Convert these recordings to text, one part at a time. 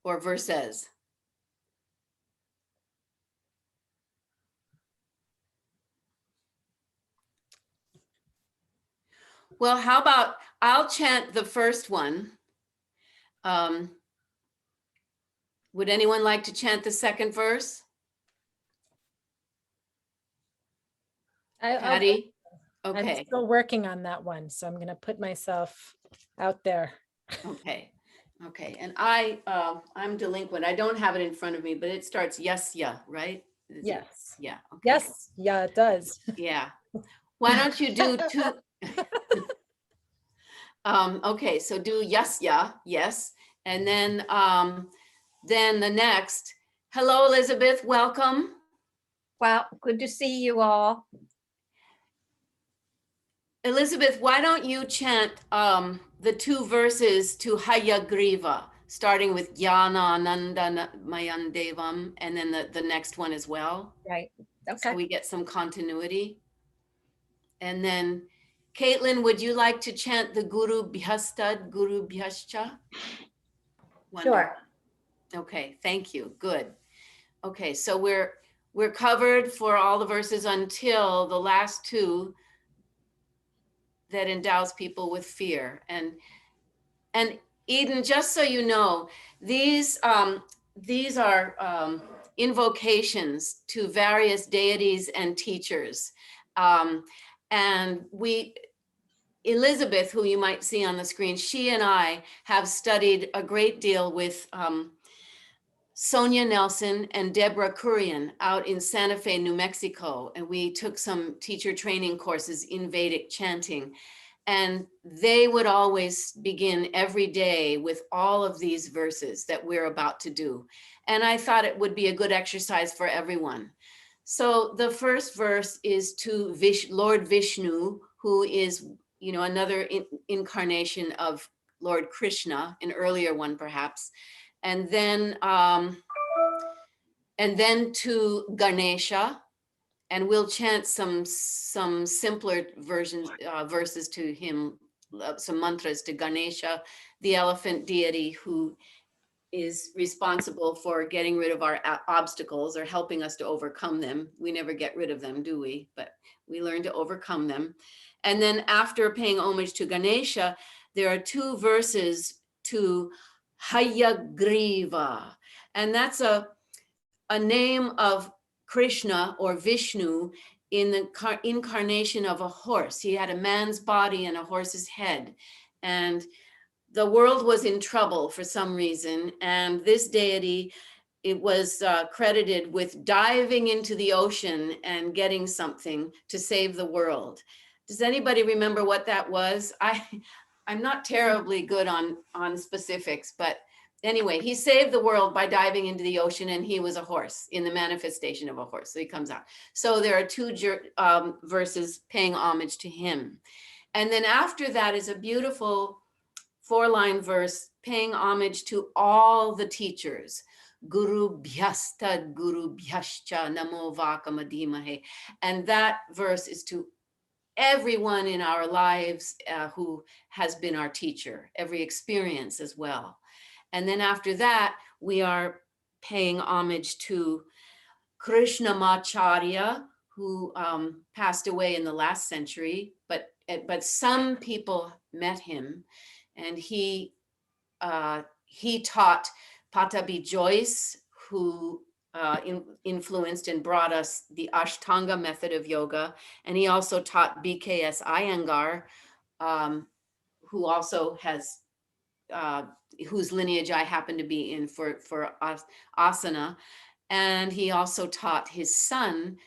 or verses? Well, how about I'll chant the first one. Would anyone like to chant the second verse? Patty? I'm Okay, still working on that one, so I'm going to put myself out there. okay, okay. And I'm delinquent. I don't have it in front of me, but it starts yes, yeah, right? Is it- Yes. Yeah, okay. Yes. Yeah, it does. Yeah. Why don't you do two? Okay, so do yes, yeah, yes. And then the next, hello, Elizabeth, welcome. Well, good to see you all. Elizabeth, why don't you chant the two verses to Hayagriva, starting with Jnana Mayandevam, and then the next one as well. Right. So Okay. we get some continuity. And then, Caitlin, would you like to chant the Guru Bhyastad, Guru Bhyascha? Sure. Okay, thank you. Good. Okay, so we're covered for all the verses until the last two that endows people with fear. And Eden, just so you know, these are invocations to various deities and teachers. And Elizabeth, who you might see on the screen, she and I have studied a great deal with Sonia Nelson and Deborah Kurian out in Santa Fe, New Mexico. And we took some teacher training courses in Vedic chanting. And they would always begin every day with all of these verses that we're about to do. And I thought it would be a good exercise for everyone. So the first verse is to Lord Vishnu, who is, another incarnation of Lord Krishna, an earlier one perhaps. And then to Gaṇeśa, and we'll chant some simpler verses to him, some mantras to Gaṇeśa, the elephant deity who is responsible for getting rid of our obstacles or helping us to overcome them. We never get rid of them, do we? But we learn to overcome them. And then after paying homage to Gaṇeśa, there are two verses to Hayagriva. And that's a name of Krishna or Vishnu in the incarnation of a horse. He had a man's body and a horse's head. And the world was in trouble for some reason. And this deity, it was credited with diving into the ocean and getting something to save the world. Does anybody remember what that was? I'm not terribly good on specifics, but anyway, he saved the world by diving into the ocean, and he was a horse in the manifestation of a horse. So he comes out. So there are two verses paying homage to him. And then after that is a beautiful 4-line verse paying homage to all the teachers. Guru Bhyastad, Guru Bhyascha, Namo Vakamadhimahe. And that verse is to everyone in our lives who has been our teacher, every experience as well. And then after that, we are paying homage to Krishnamacharya, who passed away in the last century, but some people met him, and he taught Patabi Joyce, who influenced and brought us the Ashtanga method of yoga, and he also taught BKS Iyengar, who also has whose lineage I happen to be in for asana. And he also taught his son,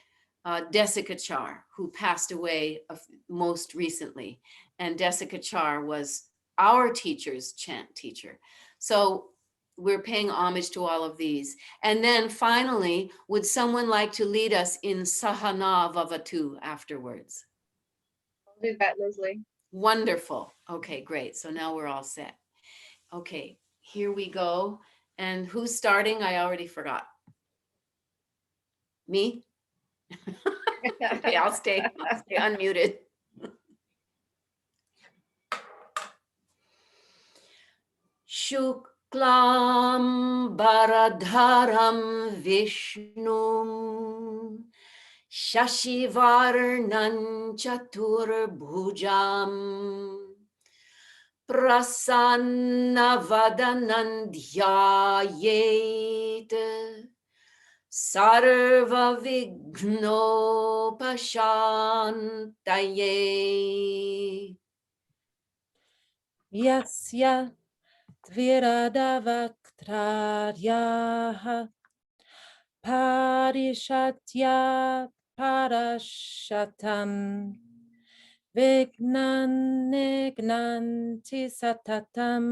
Desikachar, who passed away most recently. And Desikachar was our teacher's chant teacher. So we're paying homage to all of these. And then finally, would someone like to lead us in Sahana Vavatu afterwards? I'll do that, Leslie. Wonderful. Okay, great. So now we're all set. Okay, here we go. And who's starting? I already forgot. Me? Okay, I'll stay unmuted. Shuklam Shukladambaradharam Vishnum Shashivarnan Chaturbhujam Prasannavadanam Dhyayet Sarva Vignopashantaye. Yasya Dviradavaktraryaha Parishatya Parashatam Vignan Nignanti Satatam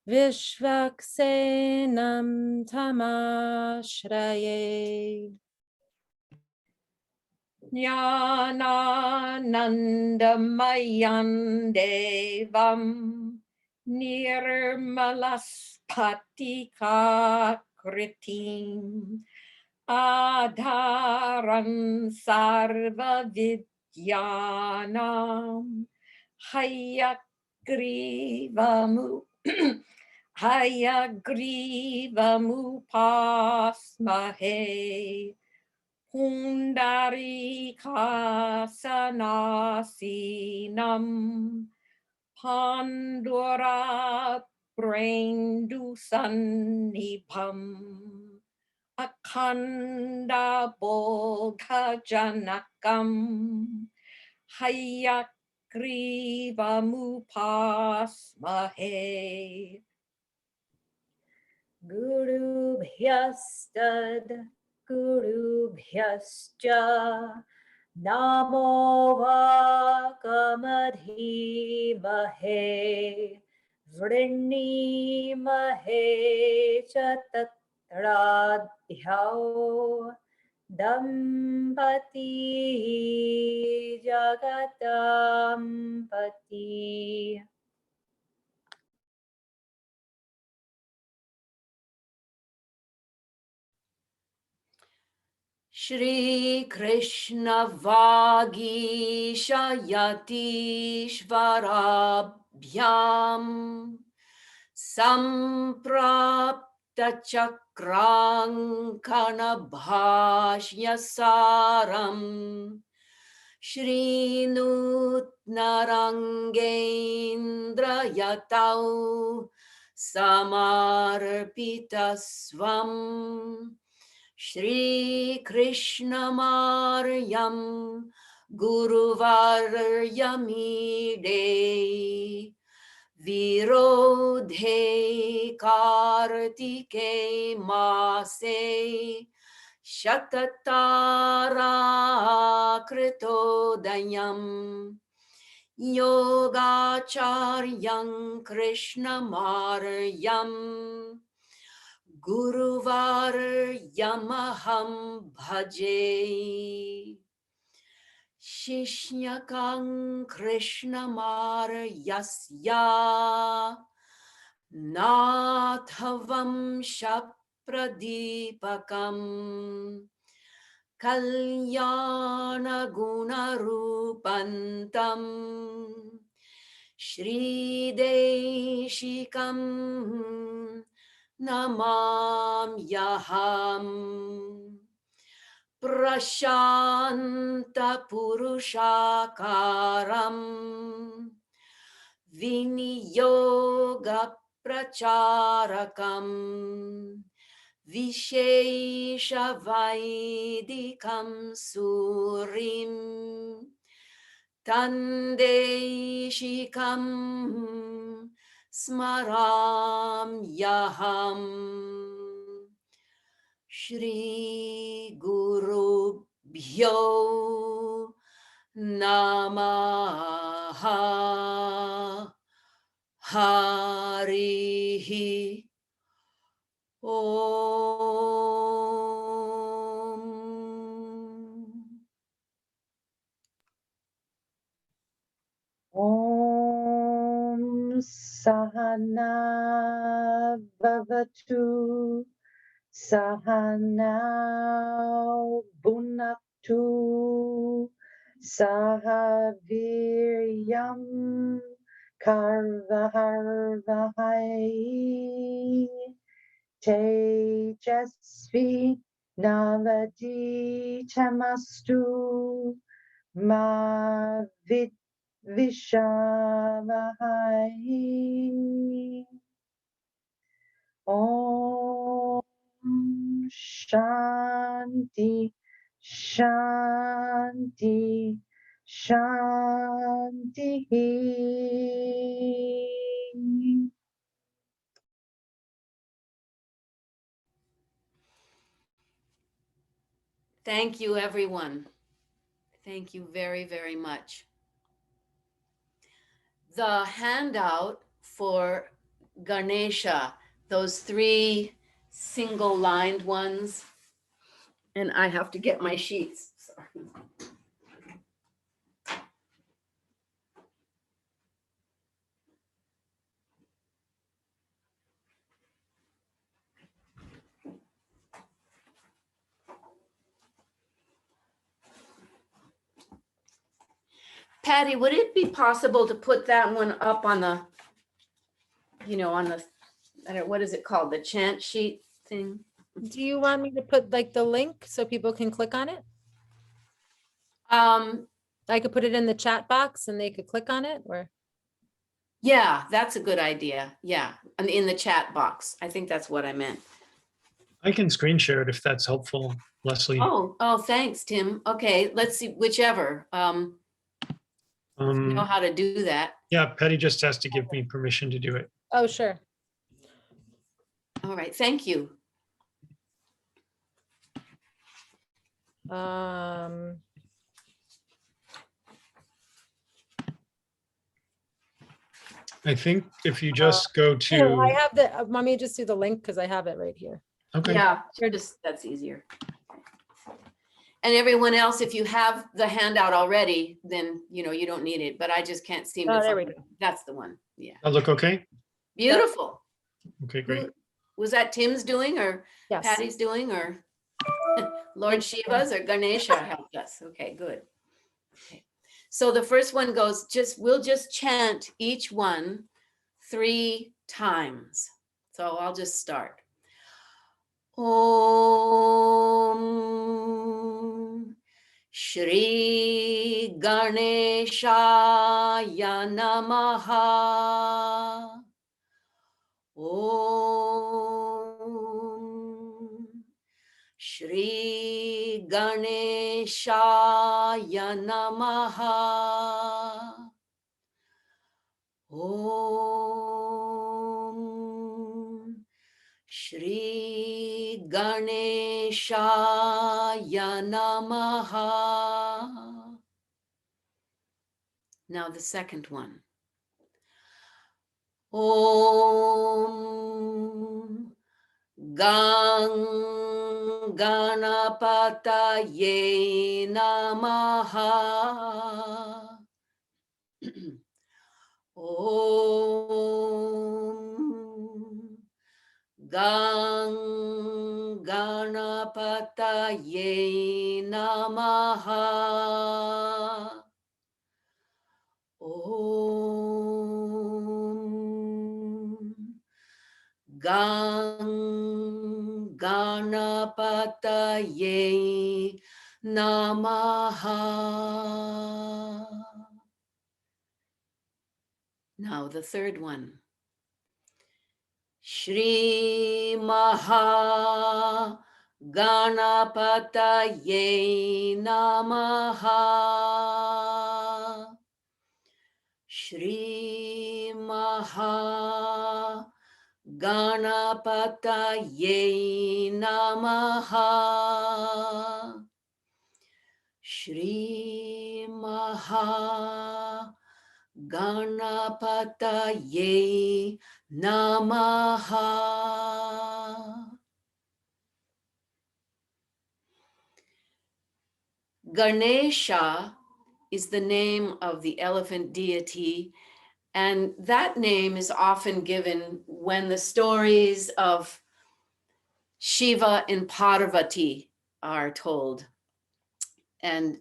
Vishvaksenam Tamashraye. Jnananandamayan devam nirmalaspatika kritim adharan sarva vidyanam hayagrivamu hayagrivamupassmahe Pundarikasanasinam Pandura Brendusannipam Akhanda Bodhajanakam Hayagrivamupassmahe. Guru Bhyastad Guru Bhyascha Namo Vakamadhimahe Vrinnimahe Chatadhyao Dampati Jagadampati. Shri Krishna Vagisha Yatishvarabhyam Samprapta Chakrankana Bhashyasaram Shri Nutnarangendra Yatau Samarpita Swam Shri Krishna Maryam Guru Varyamide Virodhe Kartike Mase Shatatara Kritodayam Yogacharyam Krishna Maryam Guruvar Yamaham Bhaje Shishnakam Krishna Yasya Nathavam Shapradipakam Kalyana Gunarupantam Shri Deshikam Namam Yaham Prashanta Purushakaram Viniyoga Pracharakam Vishesha Vaidikam Surim Tandeshikam Smaram Yaham Shri Guru Bhyo Namaha Harihi Om Sahana Bhavatu Sahana Bhunaktu Sahaviryam Karvaharvahai Tejasvi Navaditamastu Ma Vishavahai. Om Shanti Shanti Shanti. Thank you, everyone. Thank you very, very much. The handout for Gaṇeśa, those 3 single-lined ones, and I have to get my sheets. Sorry. Patty, would it be possible to put that one up on the, on the, I don't, what is it called? The chant sheet thing? Do you want me to put like the link so people can click on it? I could put it in the chat box and they could click on it, or? Yeah, that's a good idea. Yeah, and in the chat box. I think that's what I meant. I can screen share it if that's helpful, Leslie. Oh, thanks, Tim. Okay, let's see, whichever. You know how to do that. Yeah, Patty just has to give me permission to do it. Oh, sure. All right, thank you. I think if you just go I to, have the, let me just do the link because I have it right here. okay, Yeah, that's easier. And everyone else, if you have the handout already, then, you don't need it, but I just can't seem to Oh, there we find it. That's the one. Yeah. I'll look okay. Beautiful. Okay, great. Was that Tim's doing or Yes. Patty's doing or Lord Shiva's or Gaṇeśa helped us? Okay, good. Okay. So the first one goes, we'll just chant each one 3 times. So I'll just start. Om Shri Gaṇeśaya Namaha. Om Shri Gaṇeśaya Namaha. Om Shri Gaṇeśaya Namaha. Now the second one. Om Gaṇapataye Namaha. Om Gaṇapataye Namaha. Om Gaṇapataye Namaha. Now the third one. Shri Maha Gaṇapataye Namaha. Shri Maha Gaṇapataye Namaha. Shri Maha Gaṇapataye Namaha. Gaṇeśa is the name of the elephant deity, and that name is often given when the stories of Shiva and Parvati are told. And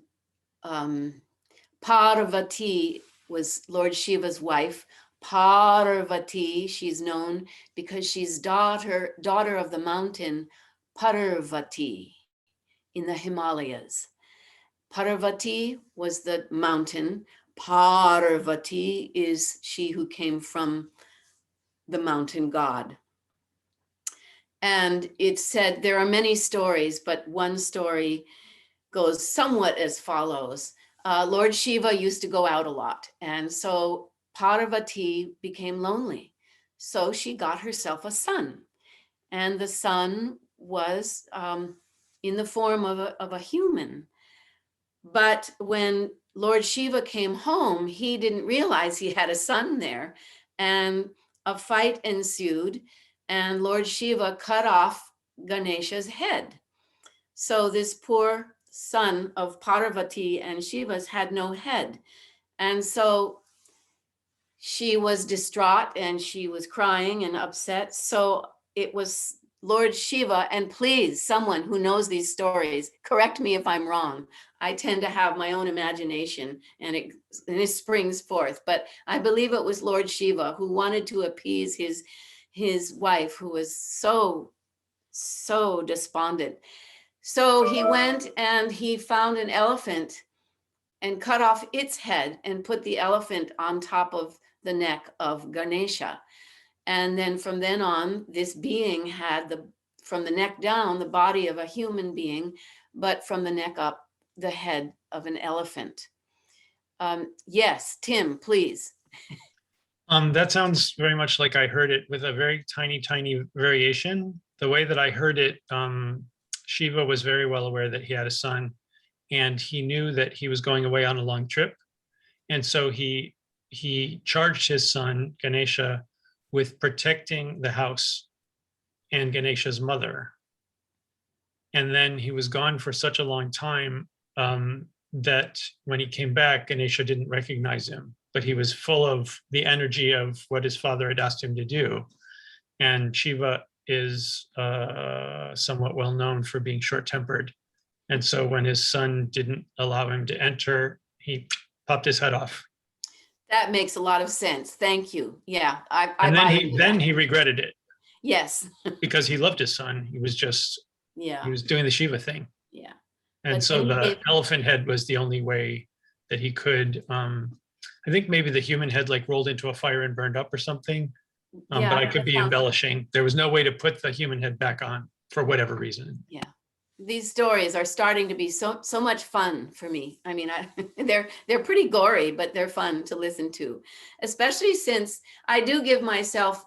Parvati was Lord Shiva's wife. Parvati, she's known because she's daughter of the mountain Parvati in the Himalayas. Parvati was the mountain. Parvati is she who came from the mountain god. And it's said there are many stories, but one story goes somewhat as follows. Lord Shiva used to go out a lot. And so Parvati became lonely. So she got herself a son. And the son was in the form of a human. But when Lord Shiva came home, he didn't realize he had a son there. And a fight ensued. And Lord Shiva cut off Ganesha's head. So this poor son of Parvati and Shiva's had no head. And so she was distraught and she was crying and upset. So it was Lord Shiva, and please, someone who knows these stories, correct me if I'm wrong. I tend to have my own imagination and it springs forth. But I believe it was Lord Shiva who wanted to appease his wife, who was so despondent. So he went and he found an elephant and cut off its head and put the elephant on top of the neck of Ganesha. And then from then on, this being had from the neck down, the body of a human being, but from the neck up, the head of an elephant. Yes, Tim, please. That sounds very much like I heard it, with a very tiny variation. The way that I heard it, Shiva was very well aware that he had a son, and he knew that he was going away on a long trip. And so he charged his son, Ganesha, with protecting the house and Ganesha's mother. And then he was gone for such a long time that when he came back, Ganesha didn't recognize him, but he was full of the energy of what his father had asked him to do. And Shiva is somewhat well known for being short-tempered. And so when his son didn't allow him to enter, he popped his head off. That makes a lot of sense. Thank you. Yeah. And then he regretted it. Yes. Because he loved his son. He was just, Yeah. he was doing the Shiva thing. Yeah. And But so then the elephant head was the only way that he could, I think maybe the human head like rolled into a fire and burned up or something. But I could that be sounds- embellishing. There was no way to put the human head back on for whatever reason. Yeah. These stories are starting to be so much fun for me. I mean, they're pretty gory, but they're fun to listen to, especially since I do give myself,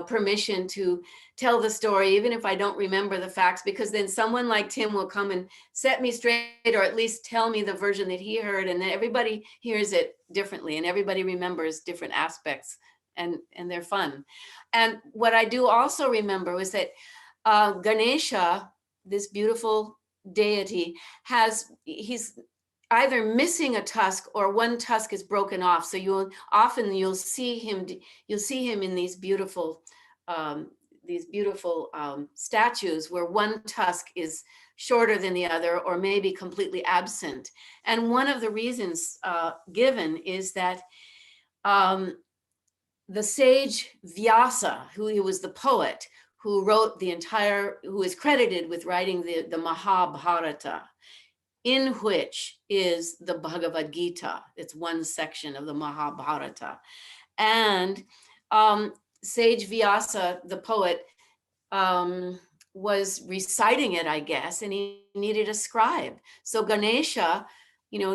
permission to tell the story, even if I don't remember the facts, because then someone like Tim will come and set me straight, or at least tell me the version that he heard, and then everybody hears it differently, and everybody remembers different aspects, and they're fun. And what I do also remember was that Ganesha, this beautiful deity, he's either missing a tusk or one tusk is broken off. So you'll see him in these beautiful statues where one tusk is shorter than the other, or maybe completely absent. And one of the reasons given is that the sage Vyasa, who was the poet, who is credited with writing the Mahabharata, in which is the Bhagavad Gītā. It's one section of the Mahabharata. And Sage Vyasa, the poet, was reciting it, I guess, and he needed a scribe. So Ganesha,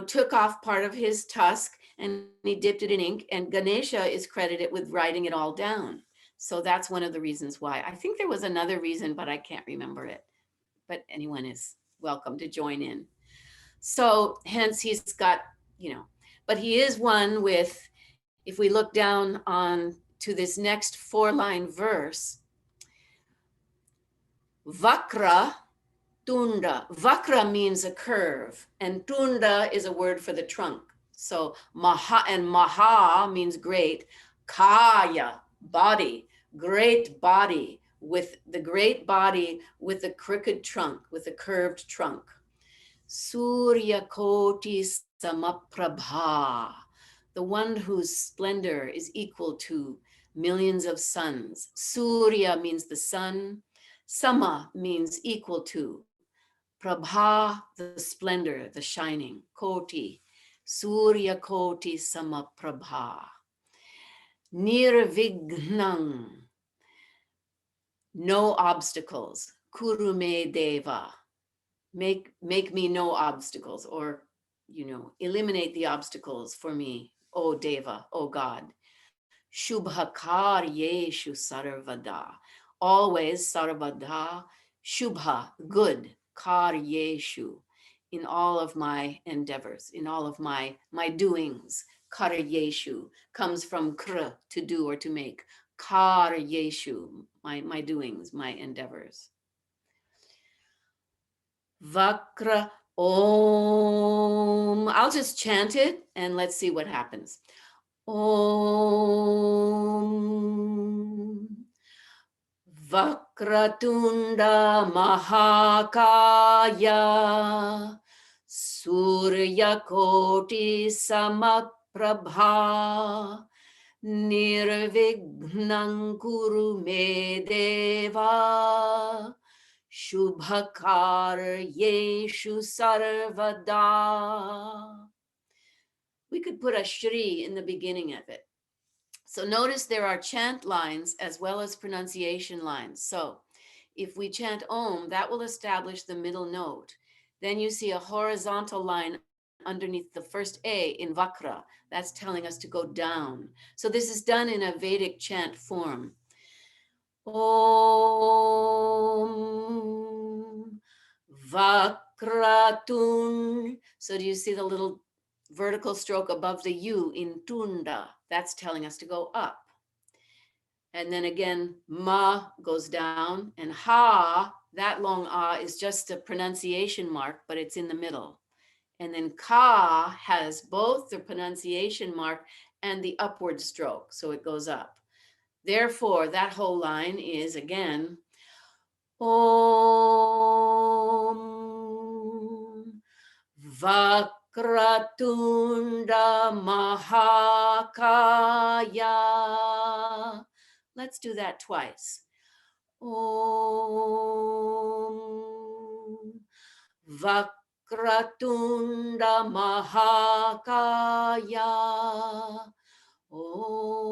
took off part of his tusk and he dipped it in ink, and Ganesha is credited with writing it all down. So that's one of the reasons why. I think there was another reason, but I can't remember it. But anyone is welcome to join in. So hence he's got, but he is one with, if we look down on to this next 4-line verse, Vakra Tunda. Vakra means a curve, and Tunda is a word for the trunk. So Maha means great. Kaya, body. Great body, with the crooked trunk, with a curved trunk. Surya Koti Samaprabha, the one whose splendor is equal to millions of suns. Surya means the sun. Sama means equal to. Prabha, the splendor, the shining. Koti, Surya Koti Sama Prabha. Nirvignang, no obstacles. Kurume Deva, make me no obstacles, or, eliminate the obstacles for me, O Deva, O God. Shubha karyeshu sarvada, always sarvada, shubha, good, karyeshu, in all of my endeavors, in all of my doings. Karyeshu comes from kr, to do or to make. Karyeshu, my doings, my endeavors. Vakra Om. I'll just chant it and let's see what happens. Om Vakratunda Mahakaya Suryakoti Samaprabha Nirvignang Kuru Me Deva Shubhakaryeshu Sarvada. We could put a Shri in the beginning of it. So notice there are chant lines as well as pronunciation lines. So if we chant Om, that will establish the middle note. Then you see a horizontal line underneath the first A in Vakra. That's telling us to go down. So this is done in a Vedic chant form. Om Vakratun. So do you see the little vertical stroke above the U in Tunda? That's telling us to go up. And then again, Ma goes down, and Ha, that long Ah is just a pronunciation mark, but it's in the middle. And then Ka has both the pronunciation mark and the upward stroke, so it goes up. Therefore, that whole line is again, Om Vakratunda Mahakaya. Let's do that twice. Om Vakratunda Mahakaya. Om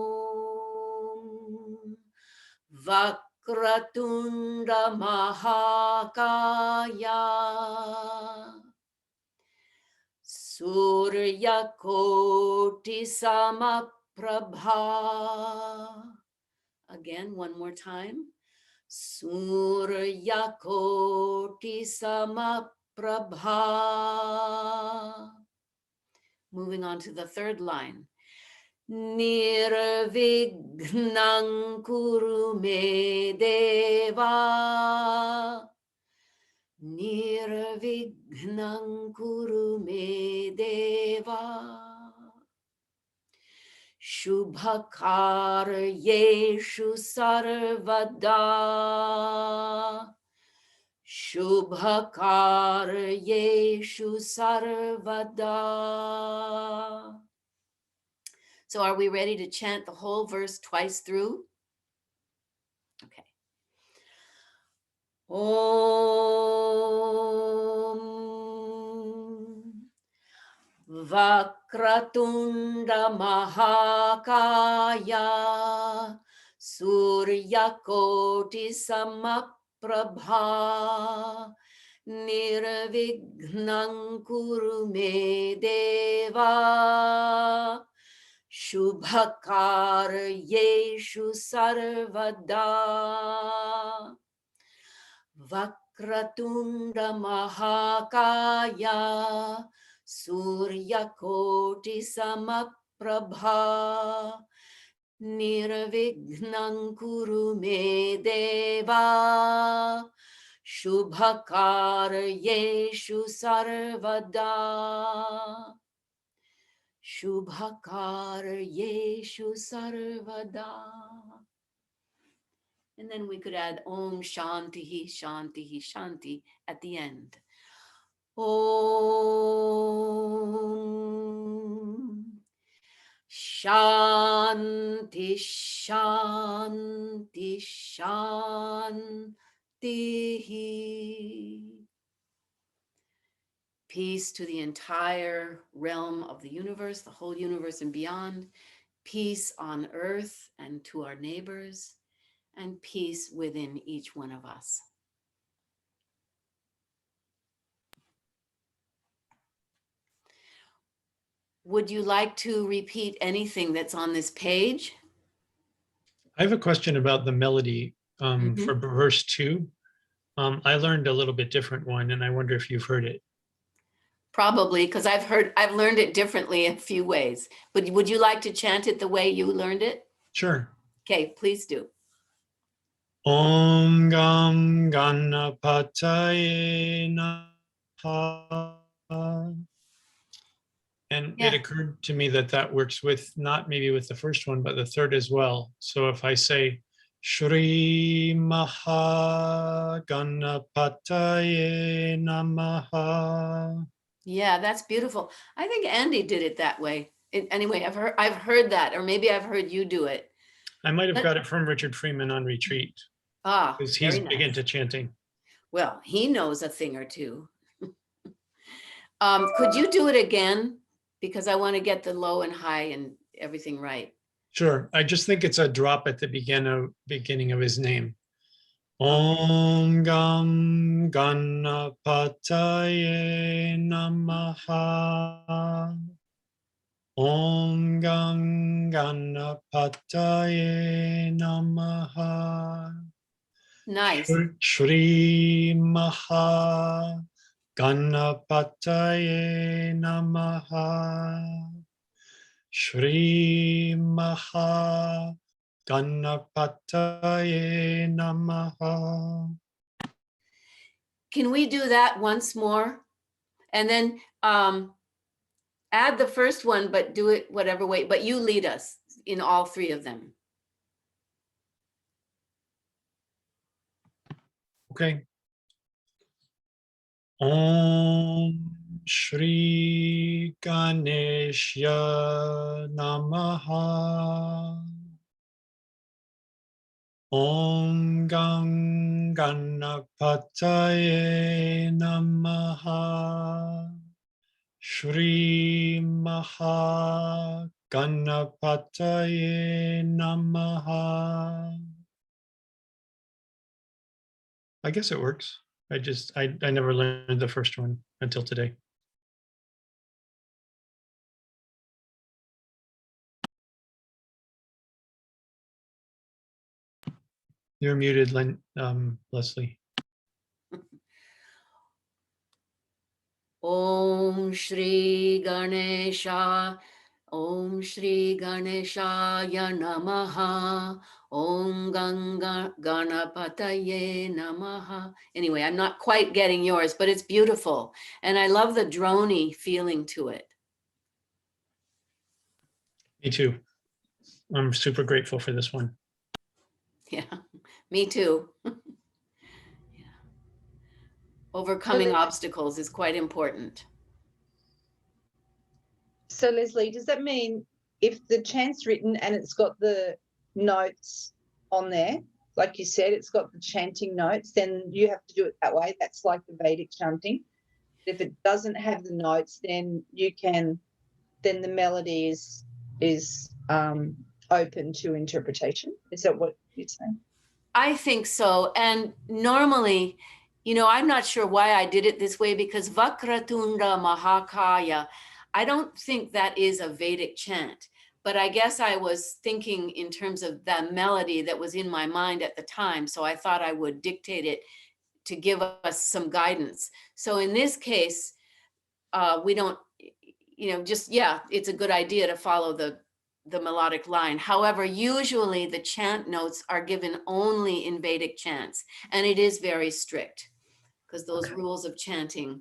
Vakratunda Mahakaya Surya Koti Samaprabha. Again, one more time. Surya Koti Samaprabha. Moving on to the third line. Nirvignang Kuru Me Deva. Nirvignang Kuru Me Deva. Shubhakaryeshu Sarvada. Shubhakaryeshu Sarvada. So are we ready to chant the whole verse twice through? Okay. Om Vakratunda Mahakaya Suryakoti Samaprabha Nirvignang Kuru Me Deva Shubhakaryeshu Sarvada. Vakratunda Mahakaya Suryakoti Samaprabha Nirvignang Kuru Me Deva Shubhakaryeshu Sarvada. Shubhakaryeshu Sarvada. And then we could add Om Shantihi, Shantihi, Shanti at the end. Om Shanti, Shanti, Shanti. Peace to the entire realm of the universe, the whole universe and beyond. Peace on earth and to our neighbors, and peace within each one of us. Would you like to repeat anything that's on this page? I have a question about the melody for verse 2. I learned a little bit different one, and I wonder if you've heard it. Probably, because I've learned it differently a few ways. But would you like to chant it the way you learned it? Sure. Okay, please do. Om Gam Ganapataye Namaha. And Yeah. it occurred to me that that works with not maybe with the first one, but the third as well. So if I say Shri Maha Ganapataye Namaha. Yeah, that's beautiful. I think Andy did it that way. Anyway, I've heard that, or maybe I've heard you do it. I might have got it from Richard Freeman on retreat, Ah, because he's very big nice. into chanting. Well, he knows a thing or two. Could you do it again? Because I want to get the low and high and everything right. Sure. I just think it's a drop at the beginning of his name. Om Gam Ganapataye Namaha. Om Gam Ganapataye Namaha. Nice. Shri Maha Ganapataye Namaha. Shri Maha Ganapataye Namaha. Can we do that once more? And then add the first one, but do it whatever way, but you lead us in all three of them. Okay. Om Shri Gaṇeśa Namaha. Om Gam Ganapataye Namaha. Shri Maha Ganapataye Namaha. I guess it works. I never learned the first one until today. You're muted, Leslie. Om Shri Gaṇeśa, Om Shri Gaṇeśaya Namaha, Om Ganapataye Namaha. Anyway, I'm not quite getting yours, but it's beautiful. And I love the droney feeling to it. Me too. I'm super grateful for this one. Yeah, me too. Yeah. Overcoming obstacles is quite important. So Leslie, does that mean if the chant's written and it's got the notes on there, like you said, it's got the chanting notes, then you have to do it that way? That's like the Vedic chanting. If it doesn't have the notes, then then the melody is open to interpretation. Is that what you're saying? I think so. And normally, I'm not sure why I did it this way, because Vakratunda Mahakaya, I don't think that is a Vedic chant, but I guess I was thinking in terms of that melody that was in my mind at the time. So I thought I would dictate it to give us some guidance. So in this case, we don't, it's a good idea to follow the melodic line. However, usually the chant notes are given only in Vedic chants, and it is very strict because those rules of chanting,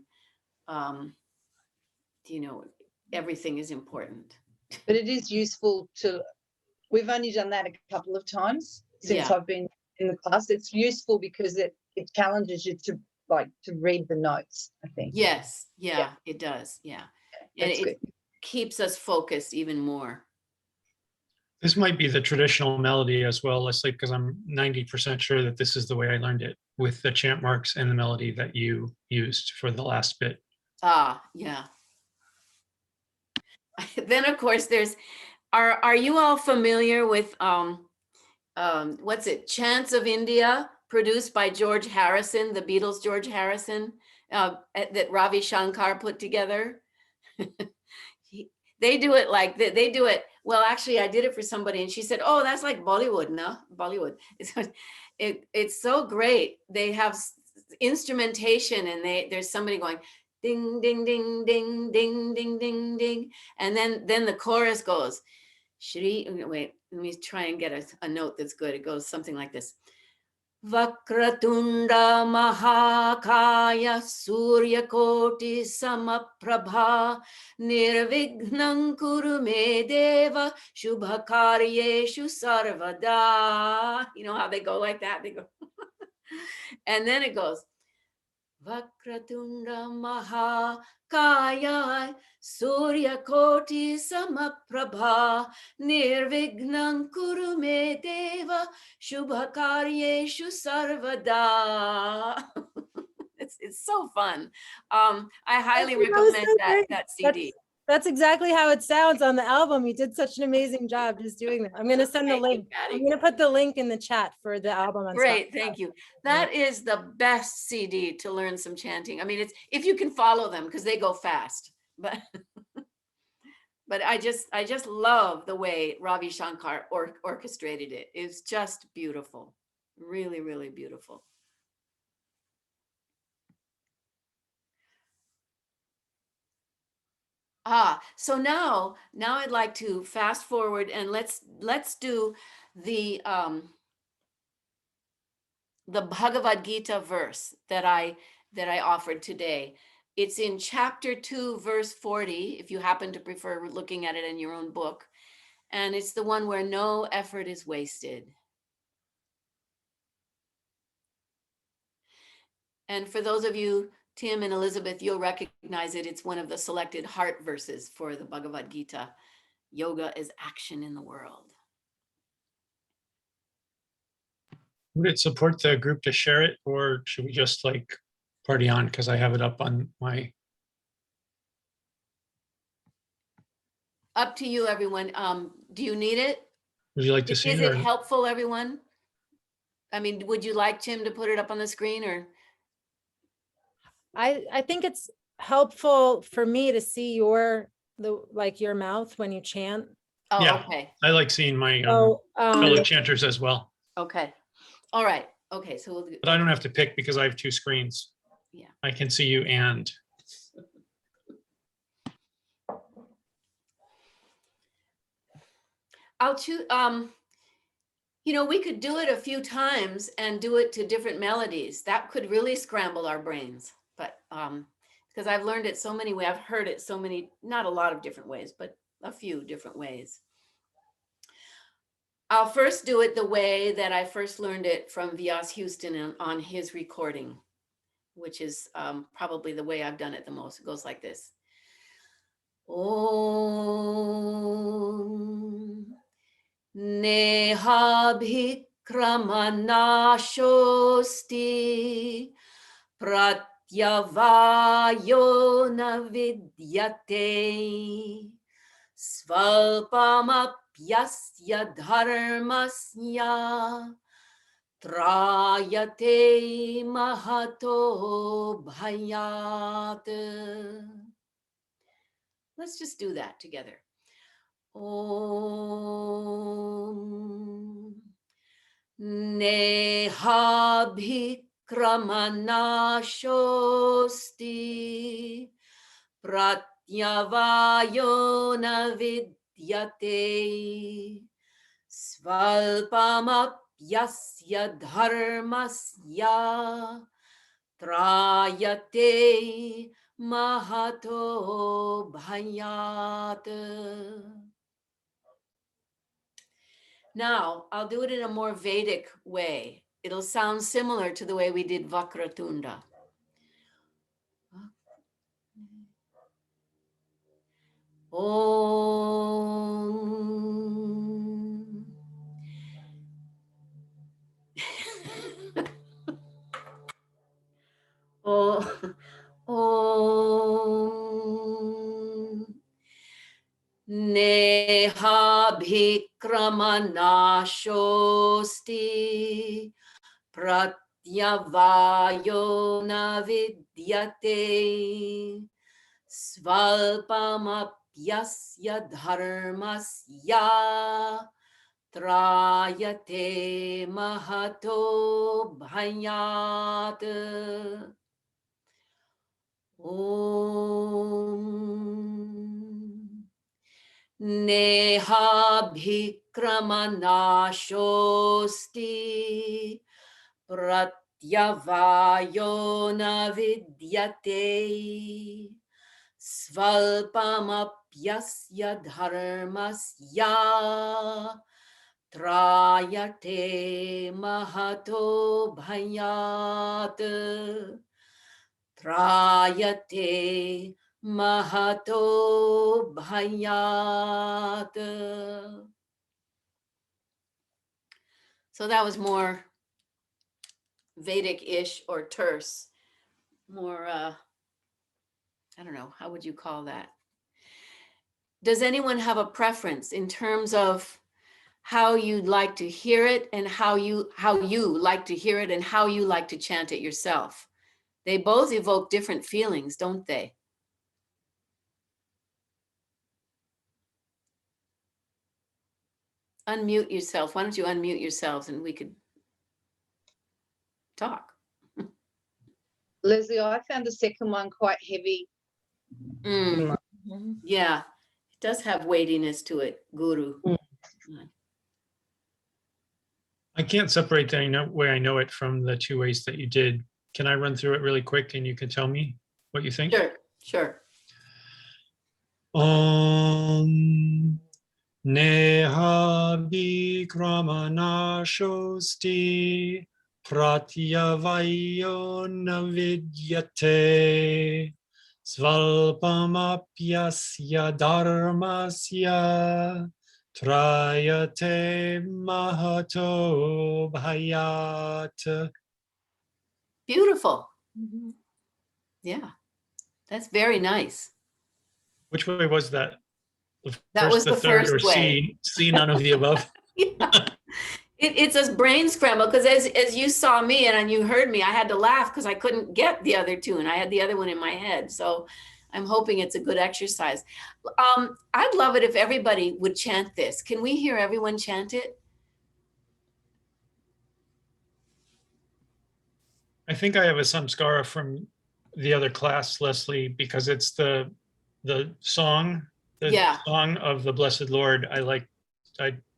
everything is important. But it is useful we've only done that a couple of times since I've been in the class. It's useful because it challenges you to read the notes, I think. Yes, yeah. It does, yeah. And it keeps us focused even more. This might be the traditional melody as well. Let's say, because I'm 90% sure that this is the way I learned it, with the chant marks and the melody that you used for the last bit. Ah, yeah. Then of course there's, are you all familiar with what's it, Chants of India, produced by George Harrison, the Beatles' George Harrison, that Ravi Shankar put together? They do it like they do it. Well, actually, I did it for somebody, and she said, "Oh, that's like Bollywood, no? Bollywood." It's so great. They have instrumentation, and there's somebody going ding, ding, ding, ding, ding, ding, ding, ding, and then the chorus goes, Shri. Wait, let me try and get a note that's good. It goes something like this. Vakratunda Mahakaya Suryakoti Samaprabha Nirvignam Kuru Me Deva Shubhakaryeshu Sarvada. You know how they go like that? They go, and then it goes, Vakratunda Mahakaya Suryakoti Samaprabha Nirvignam Kuru Me Deva Shubhakaryeshu Sarvada. It's so fun. I highly That was recommend so that great. CD. That's exactly how it sounds on the album. You did such an amazing job just doing that. I'm going to send the Thank you, link. Patty. I'm going to put the link in the chat for the album. On Great, Spotify. thank you. That is the best CD to learn some chanting. I mean, it's if you can follow them because they go fast. But but I just love the way Ravi Shankar orchestrated it. It's just beautiful, really, really beautiful. So now I'd like to fast forward and let's do the Bhagavad Gita verse that I offered today. It's in chapter 2, verse 40, if you happen to prefer looking at it in your own book. And it's the one where no effort is wasted. And for those of you, Tim and Elizabeth, you'll recognize it. It's one of the selected heart verses for the Bhagavad Gita. Yoga is action in the world. Would it support the group to share it, or should we just like party on? Because I have it up on my. Up to you, everyone. Do you need it? Would you like to see Is it? it helpful, everyone? I mean, would you like Tim to put it up on the screen, or? I think it's helpful for me to see your mouth when you chant. Oh, Yeah. okay. I like seeing my So, fellow chanters as well, Okay. All right. Okay. So we'll do. but I don't have to pick because I have two screens. Yeah. I can see you and. I'll choose. You know, we could do it a few times and do it to different melodies. That could really scramble our brains. But because I've learned it so many ways, I've heard it so many, not a lot of different ways, but a few different ways. I'll first do it the way that I first learned it from V.S. Houston on his recording, which is probably the way I've done it the most. It goes like this. Om Nehabhikramanashosti Pratyavayo na vidyate Svalpamapyasya dharmasya Trayate mahato bhayat. Let's just do that together. Om Nehabhikramanashosti Pratyavayo na vidyate Svalpamapyasya dharmasya Trayate mahato bhayat. Now, I'll do it in a more Vedic way. It'll sound similar to the way we did Vakratunda. Om Abhikramanashosti pratyavayo na vidyate svalpamapyasya dharmasya trayate mahato bhayat. Om Neha bhikramanashosti pratyavayo na vidyate svalpamapyasya dharmasya trayate mahato bhayat. Trayate mahato bhayat. So that was more Vedic-ish or terse, more, I don't know, how would you call that? Does anyone have a preference in terms of how you'd like to hear it and how you like to hear it and how you like to chant it yourself? They both evoke different feelings, don't they? Unmute yourself. Why don't you unmute yourselves and we could talk. Leslie, I found the second one quite heavy. Mm, yeah, it does have weightiness to it, Guru. I can't separate the way I know it from the two ways that you did. Can I run through it really quick and you can tell me what you think? Sure, sure. Neha vikramanashosti pratyavayo na vidyate svalpamapyasya dharmasya trayate mahato bhayat. Beautiful. Yeah, that's very nice. Which way was that? That was the third, first or way. C, none of the above. Yeah. It's a brain scramble because as you saw me and you heard me, I had to laugh because I couldn't get the other two and I had the other one in my head. So I'm hoping it's a good exercise. I'd love it if everybody would chant this. Can we hear everyone chant it? I think I have a samskara from the other class, Leslie, because it's the song, Yeah. song of the Blessed Lord.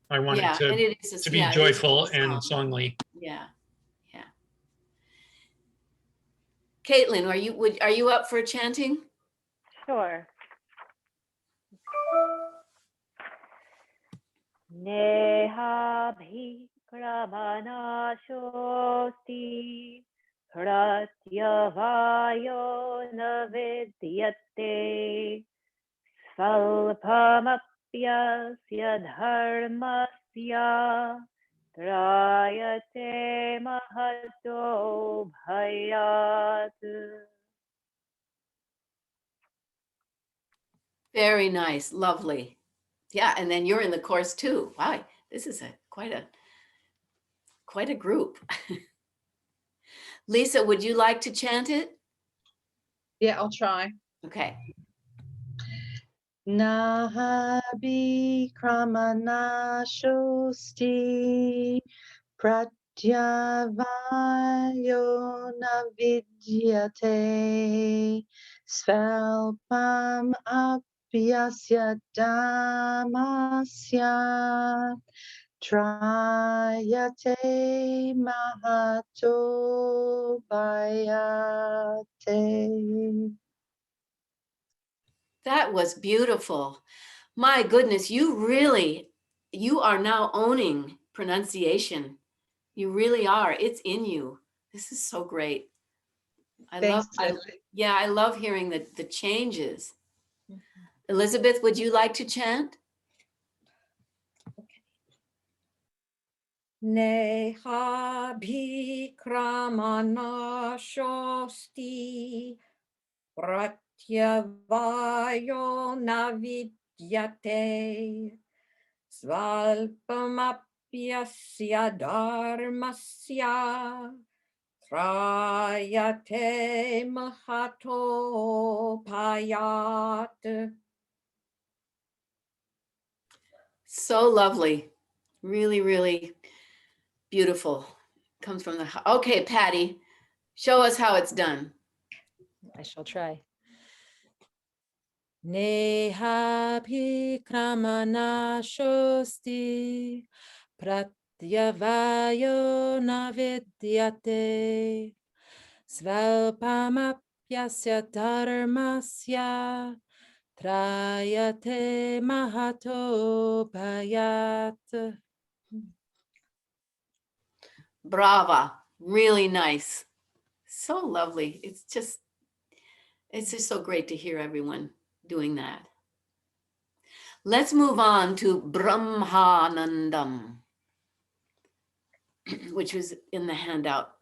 I want Yeah, it to, and it is to be yeah, it is a joyful good and song. songly. Yeah, yeah. Caitlin, are you up for chanting? Sure. Neha bhikramanashosti pratyavayo na vidyate svalpamapyasya dharmasya trayate mahato bhayat. Very nice, lovely. Yeah, and then you're in the course too. Wow, this is quite a group. Lisa, would you like to chant it? Yeah, I'll try. Okay. Naha vikramanashosti pratyavayo na vidyate svalpam apyasya dhammasya trayate mahato bhayate. That was beautiful. My goodness, you are now owning pronunciation. You really are. It's in you. This is so great. I love hearing the changes. Elizabeth, would you like to chant? Neha bhikramanashosti pratyavayo na vidyate Svalpamapyasya dharmasya trayate mahatopayat. So lovely. Really, really beautiful. Comes from the, okay, Patty, show us how it's done. I shall try. Neha bhikramana shosti pratyavayo navidyate svalpamapyasya dharmasya trayate mahatopayat. Brava. Really nice. So lovely. It's just so great to hear everyone doing that. Let's move on to Brahmānandam, which was in the handout.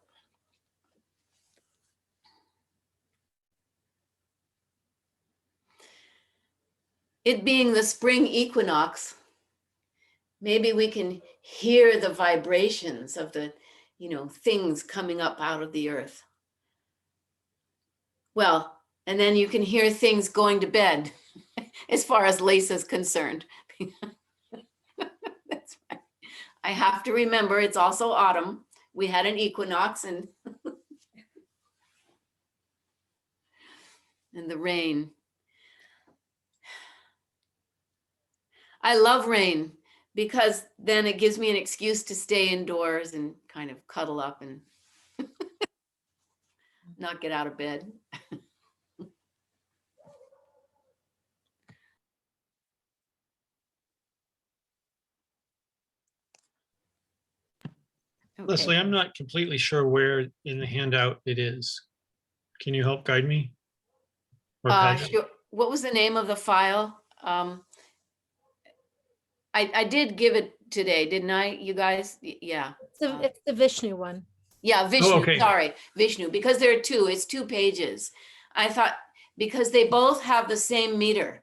It being the spring equinox, maybe we can hear the vibrations of the, things coming up out of the earth. Well, and then you can hear things going to bed, as far as Lisa's concerned. That's right. I have to remember it's also autumn. We had an equinox and and the rain. I love rain because then it gives me an excuse to stay indoors and kind of cuddle up and not get out of bed. Okay. Leslie, I'm not completely sure where in the handout it is. Can you help guide me? Or Patty? Sure. What was the name of the file? I did give it today, didn't I, you guys? Yeah. It's the Vishnu one. Yeah, Vishnu, okay. sorry, Vishnu, because there are two, it's 2 pages. I thought, because they both have the same meter.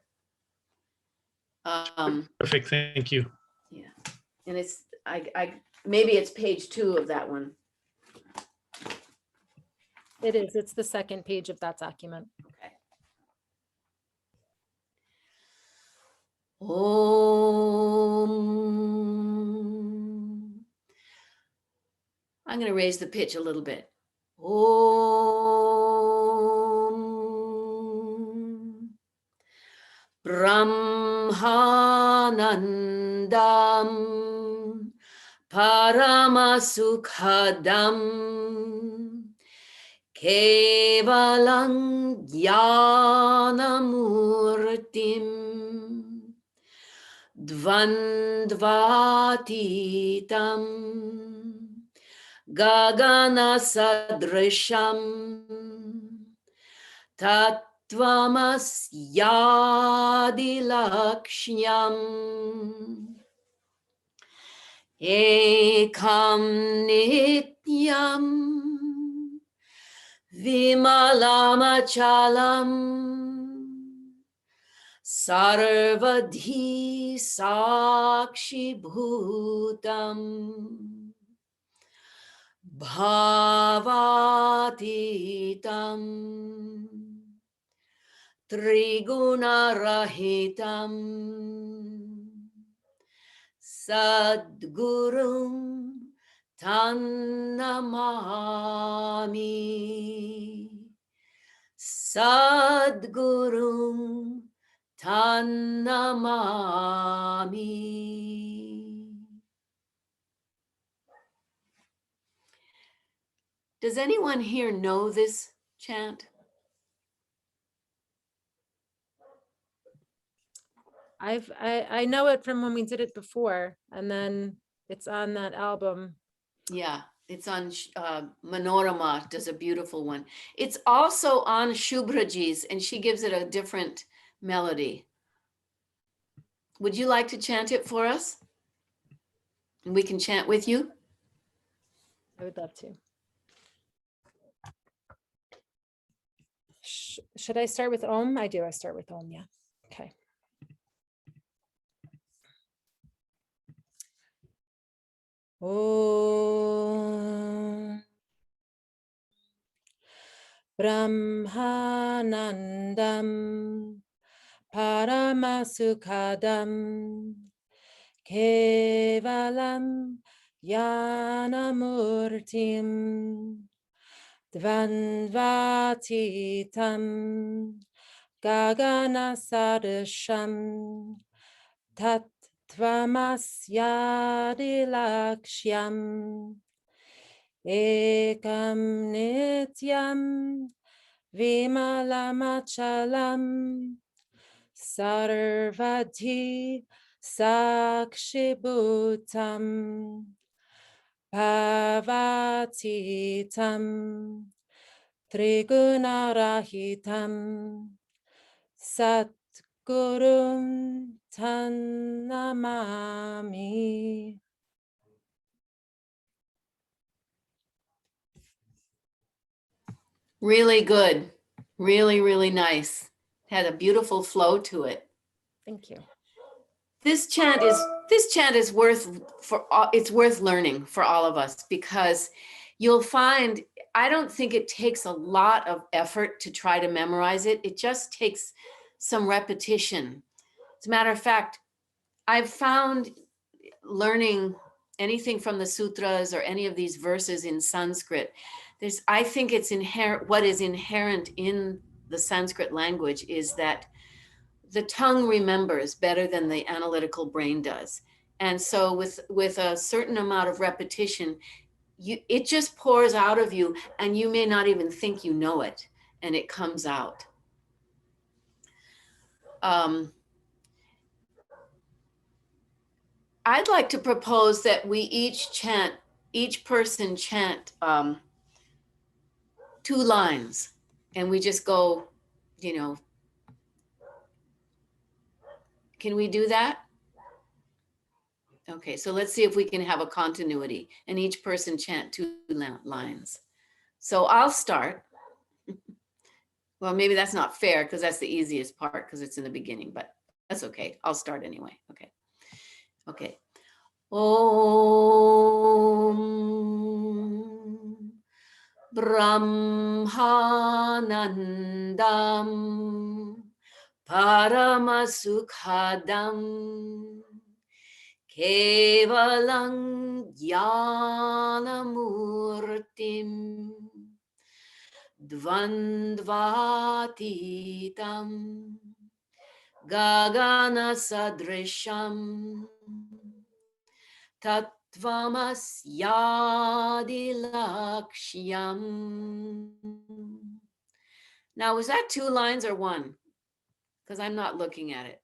Perfect, thank you. Yeah, and it's, maybe it's page 2 of that one. It is. It's the second page of that document. Okay. Om. I'm going to raise the pitch a little bit. Om. Brahmānandam Paramasukhadam Kevalam Jnanamurtim Dvandvatitam Gaṇeśa Tattvamasyadilakshnyam Ekam nityam Vimalamachalam Sarvadhi Sakshi Bhutam Bhavatitam Trigunarahitam Sadgurum Tannamami Sadgurum Tannamami. Does anyone here know this chant? I know it from when we did it before, and then it's on that album. Yeah, it's on Manorama does a beautiful one. It's also on Shubhraji's, and she gives it a different melody. Would you like to chant it for us? And we can chant with you? I would love to. Should I start with Om? I do. I start with Om, yeah. Okay. Om Brahmānandam Paramasukhadam Kevalam Yanamurtim Dvandvatitam Gaganasarasham Tattvamasyadilaksham Ekam Nityam Vimalamachalam Sarvati Sakshibhutam Bhavatitam Trigunarahitam Satgurum Tannamami. Really good. Really, really nice. Had a beautiful flow to it. Thank you. This chant is worth learning for all of us, because you'll find, I don't think it takes a lot of effort to try to memorize it. It just takes some repetition. As a matter of fact, I've found learning anything from the sutras or any of these verses in Sanskrit, I think it's inherent, what is inherent in the Sanskrit language is that the tongue remembers better than the analytical brain does. And so with a certain amount of repetition, it just pours out of you, and you may not even think you know it, and it comes out. I'd like to propose that we each person chant 2 lines, and we just go, can we do that? Okay, so let's see if we can have a continuity and each person chant 2 lines. So I'll start. Well, maybe that's not fair because that's the easiest part because it's in the beginning, but that's okay. I'll start anyway. Okay. Okay. Om Brahmānandam Paramasukhadam Kevalam Jnanamurtim Dvandvatitam Gaṇeśa Tattvamasyadilaksham. Now, was that 2 lines or 1? Because I'm not looking at it.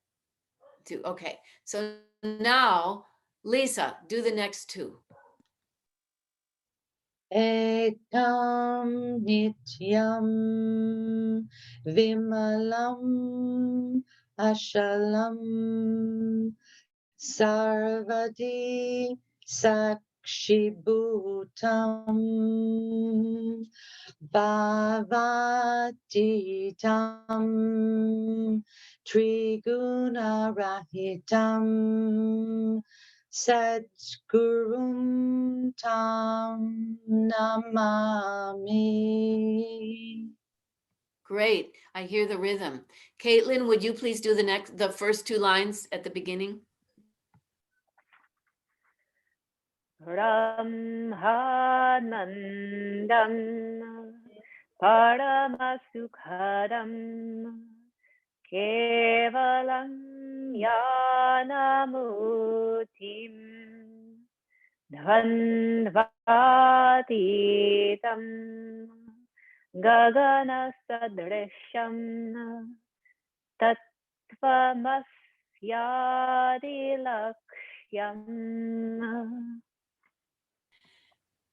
2. Okay. So now, Lisa, do the next 2. Ekam nityam vimalam ashalam sarvadi sakshibhutam bhavatitam trigunarahitam Sadgurum Tam Namami. Great. I hear the rhythm. Caitlin, would you please do the first 2 lines at the beginning? Brahmānandam Paramasukhadam Kevalam Jnanamurtim Dvandvatitam Gaganasādrisham Tattvamasyadilaksham.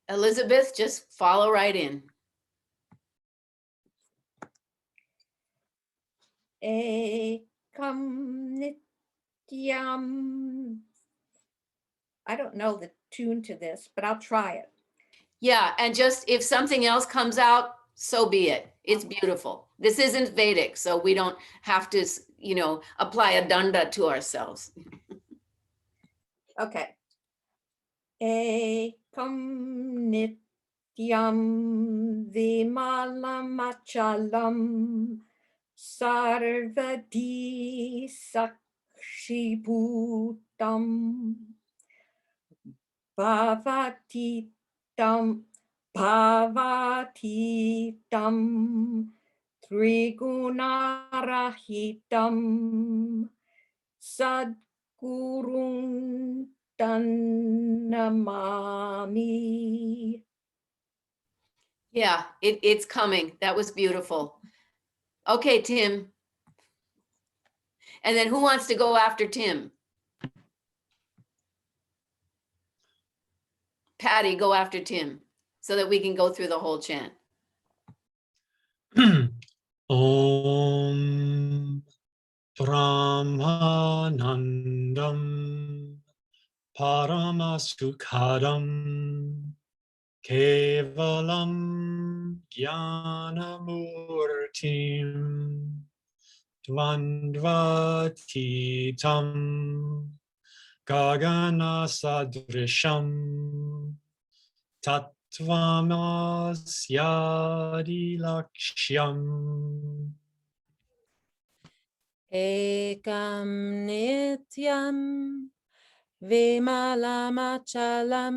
Elizabeth, just follow right in. Ekam nityam. I don't know the tune to this, but I'll try it. Yeah, and just if something else comes out, so be it. It's beautiful. This isn't Vedic, so we don't have to, apply a danda to ourselves. Okay. ekam nityam vimalamachalam sarvadi sakshibhutam bhavatitam trigunarahitam sadgurung Tanamami. Yeah, it's coming. That was beautiful. Okay, Tim. And then who wants to go after Tim? Patty, go after Tim so that we can go through the whole chant. Om Brahmānandam Paramasukadam Kevalam Jnanamurtim Dvandvatitam Gaṇasadrisham Tattvamasyadi Lakshyam. Ekam nityam vimalamachalam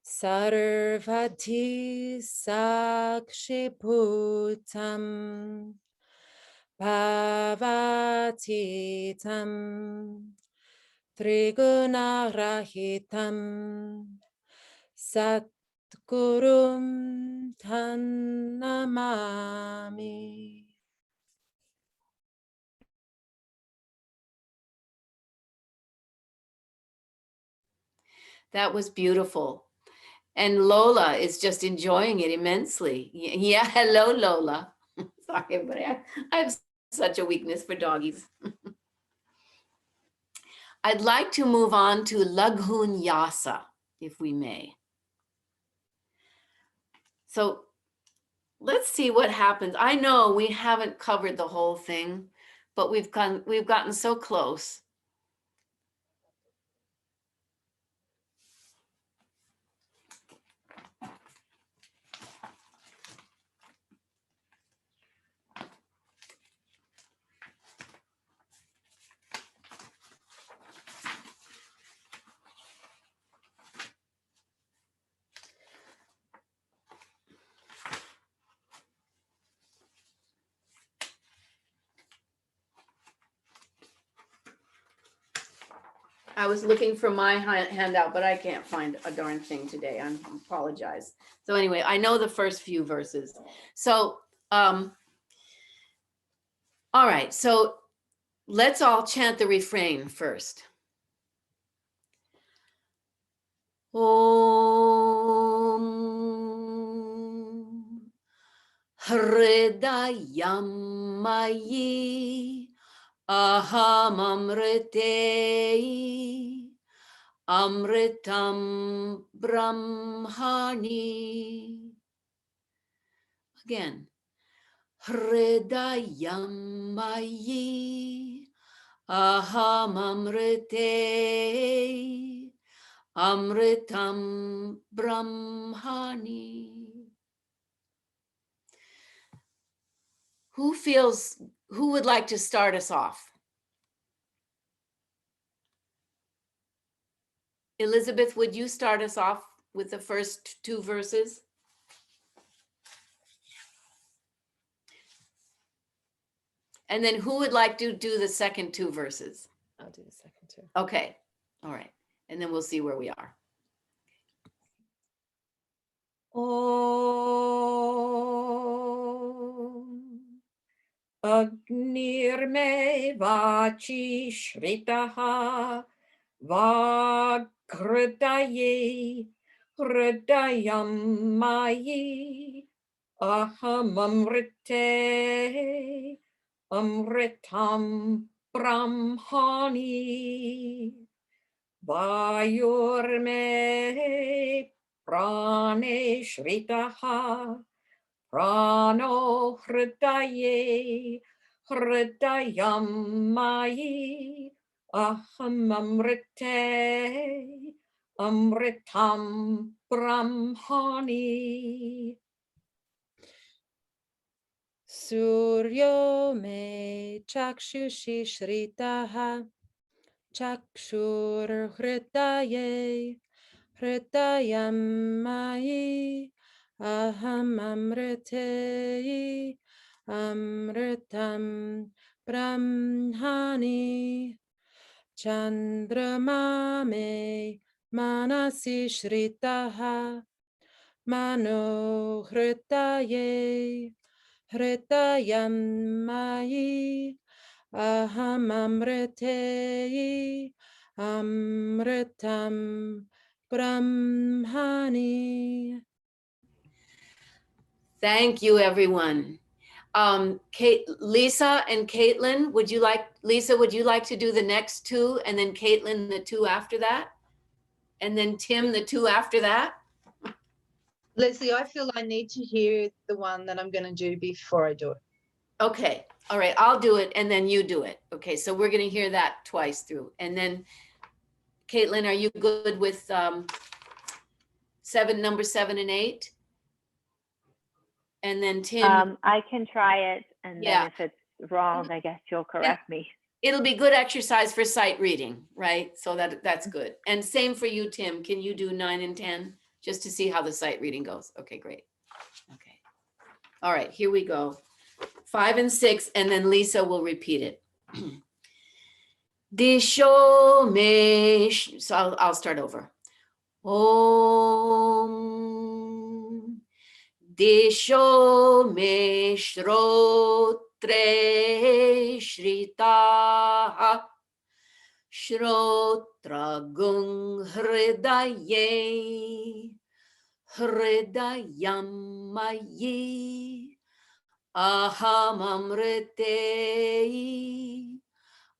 sarvati sakshibhutam bhavatitam trigunarahitam satgurum Tanamami. That was beautiful. And Lola is just enjoying it immensely. Yeah, hello, Lola. Sorry, but I have such a weakness for doggies. I'd like to move on to Laghunyasa, if we may. So let's see what happens. I know we haven't covered the whole thing, but we've gotten so close. I was looking for my handout, but I can't find a darn thing today. I apologize. So anyway, I know the first few verses. So, all right. So let's all chant the refrain first. Om Hridayam Mayi Aham Amrite Amritam Brahmani. Again. Hridayam Mayi Aham Amrite Amritam Brahmani. Who would like to start us off? Elizabeth, would you start us off with the first two verses? And then who would like to do the second two verses? I'll do the second two. Okay, all right. And then we'll see where we are. Om Agnirme Vachi Shritaha Vakritaye Hridayam Mayi Aham Amrite Amritam Brahmani Vayurme Prane Shritaha Prano Hridaye Hridayam Mayi Aham Amrite amritam brahmani. Suryo me chakshushi shritaha chakshur hritaye hritayam mayi aham amriteyi amritam brahmani chandrama me manasi shritaha mano hritaye hritayam mayi aham amriteyi amritam brahmani. Thank you, everyone. Lisa and Caitlin, Lisa, would you like to do the next two, and then Caitlin, the two after that? And then Tim, the two after that? Leslie, I feel I need to hear the one that I'm going to do before I do it. Okay, all right, I'll do it and then you do it. Okay, so we're gonna hear that twice through. And then Caitlin, are you good with number 7 and 8? And then Tim, I can try it, and Yeah. then if it's wrong, I guess you'll correct me. it'll be good exercise for sight reading, right? So that's good. And same for you, Tim. Can you do 9 and 10 just to see how the sight reading goes? Okay, great. Okay. All right, here we go. 5 and 6, and then Lisa will repeat it. Disho me, so I'll start over. Om Disho me shrotre shrita shrotra gung hridaye hridayam mayi aham amriteyi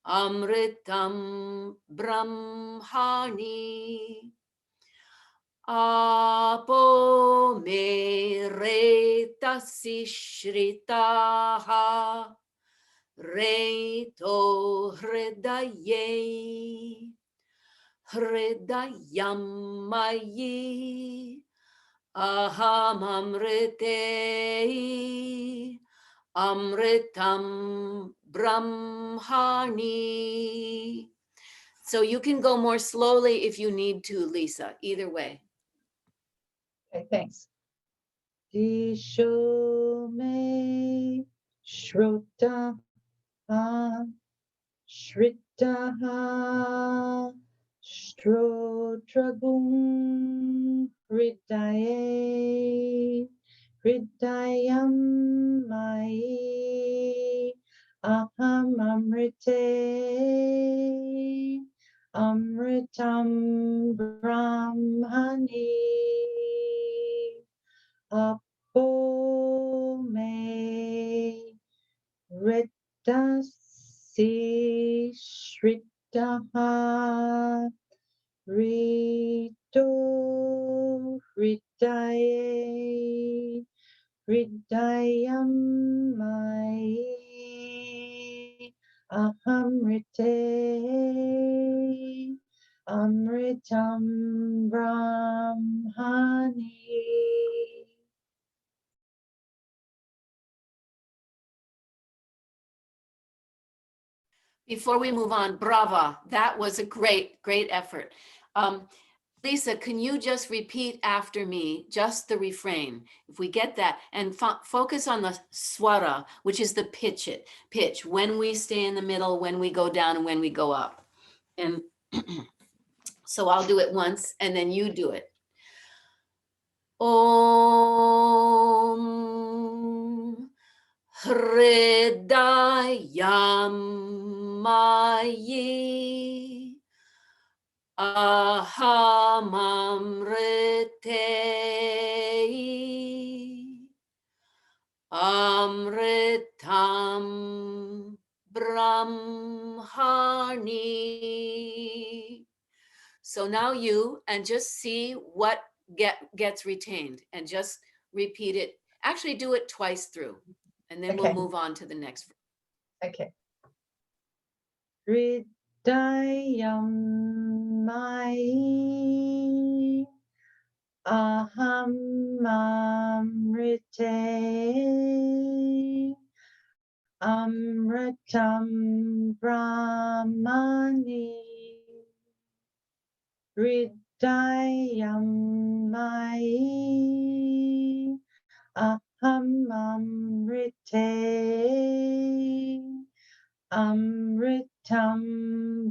amritam brahmani apo me retasi shritaha reto hridaye hridayam mayi aham amriteyi amritam brahmani. So you can go more slowly if you need to, Lisa, either way. Okay, thanks. Disho me shrota shritaha strotragum hridaye hridayam mayi aham amrite amritam brahmani apo me retasi shritaha rito hridaye hridayam mayi aham rite amritam brahmani. Before we move on, brava, that was a great, great effort. Lisa, can you just repeat after me, just the refrain? If we get that, and focus on the swara, which is the pitch, when we stay in the middle, when we go down, and when we go up. And so I'll do it once, and then you do it. Om Hridayam mayi aham amriteyi amritam brahmani. So now you, and just see what gets retained, and just repeat it. Actually do it twice through, and then we'll Okay. move on to the next. Okay. Hridayam mai aham amrite amritam brahmani hridayam mai aham amrite amritam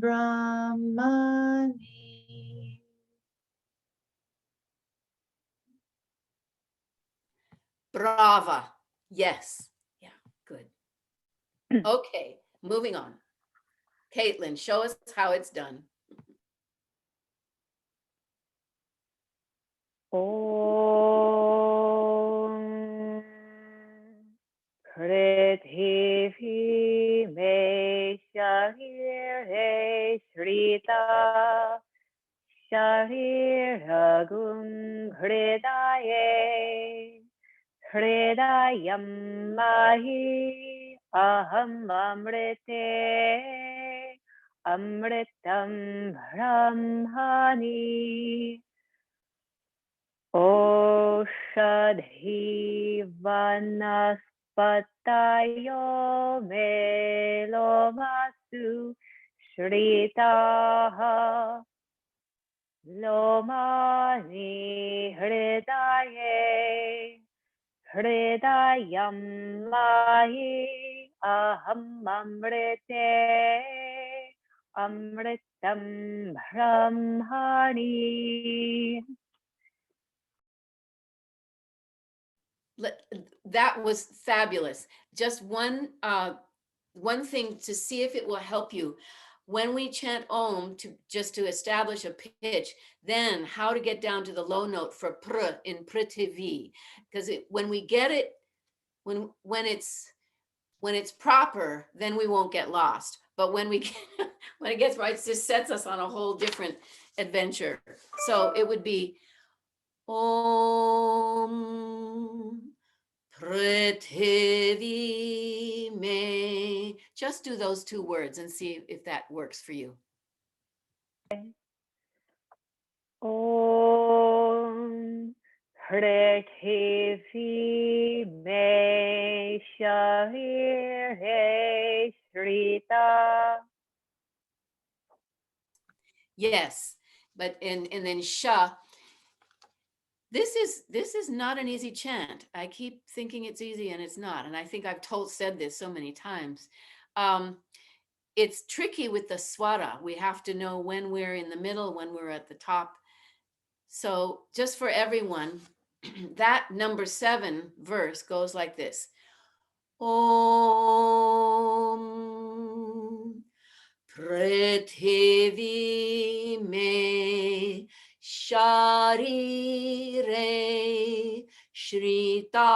brahmani. Brava. Yes. Yeah, good. Okay, moving on. Caitlin, show us how it's done. Om Prithvi me Sharire Shrita Shariragum Hridaye Hridayam Mahi Aham Amrite Amritam Brahmani Oshadhi Vanaspatayo Melomasu Shritaha Lomani Hridaye Hridayam Mahi Aham Amrite Amritam Brahmani. That was fabulous. Just one thing to see if it will help you. When we chant Om just to establish a pitch, then how to get down to the low note for pr in Prithvi, because when we get it, when it's proper, then we won't get lost. But when it gets right, it just sets us on a whole different adventure. So it would be Om Prithvi me. Just do those two words and see if that works for you. Om Prithvi me Sharire Shrita. Yes, but and then Sha. This is not an easy chant. I keep thinking it's easy and it's not. And I think I've said this so many times. It's tricky with the swara. We have to know when we're in the middle, when we're at the top. So just for everyone, that number 7 verse goes like this. Om Prithvi me Sharire Shrita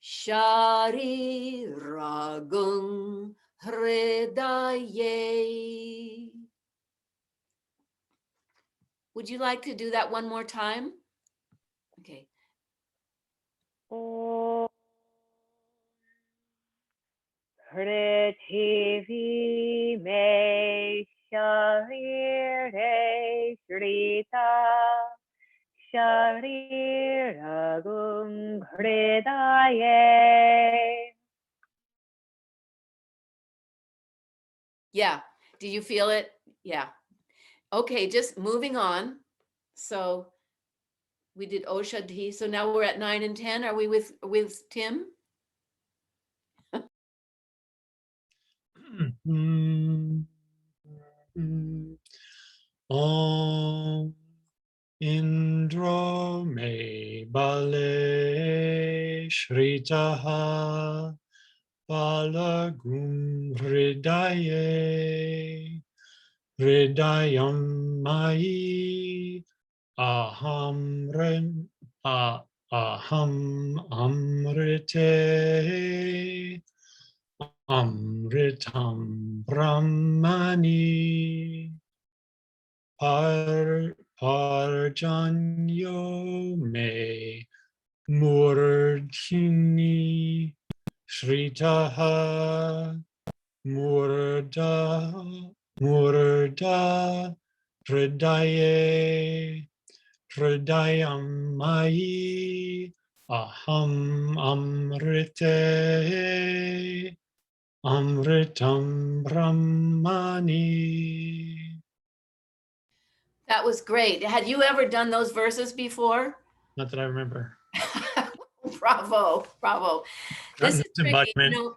Shariragum Hridaye. Would you like to do that one more time? Okay. Om Prithvi me Sharire Shrita Shariragum Hridaye. Yeah. Do you feel it? Yeah. Okay, just moving on. So we did Oshadhi. So now we're at 9 and 10. Are we with Tim? Om Indra me bale shritaha balagum hridaye hridayam mai aham amrite amritam brahmani parjanyo me murdhini shritaha Murda Hridaye Hridayam Mayi Aham Amrite Amritam Brahmani. That was great. Had you ever done those verses before? Not that I remember. Bravo, bravo. Not This in is this tricky, embodiment.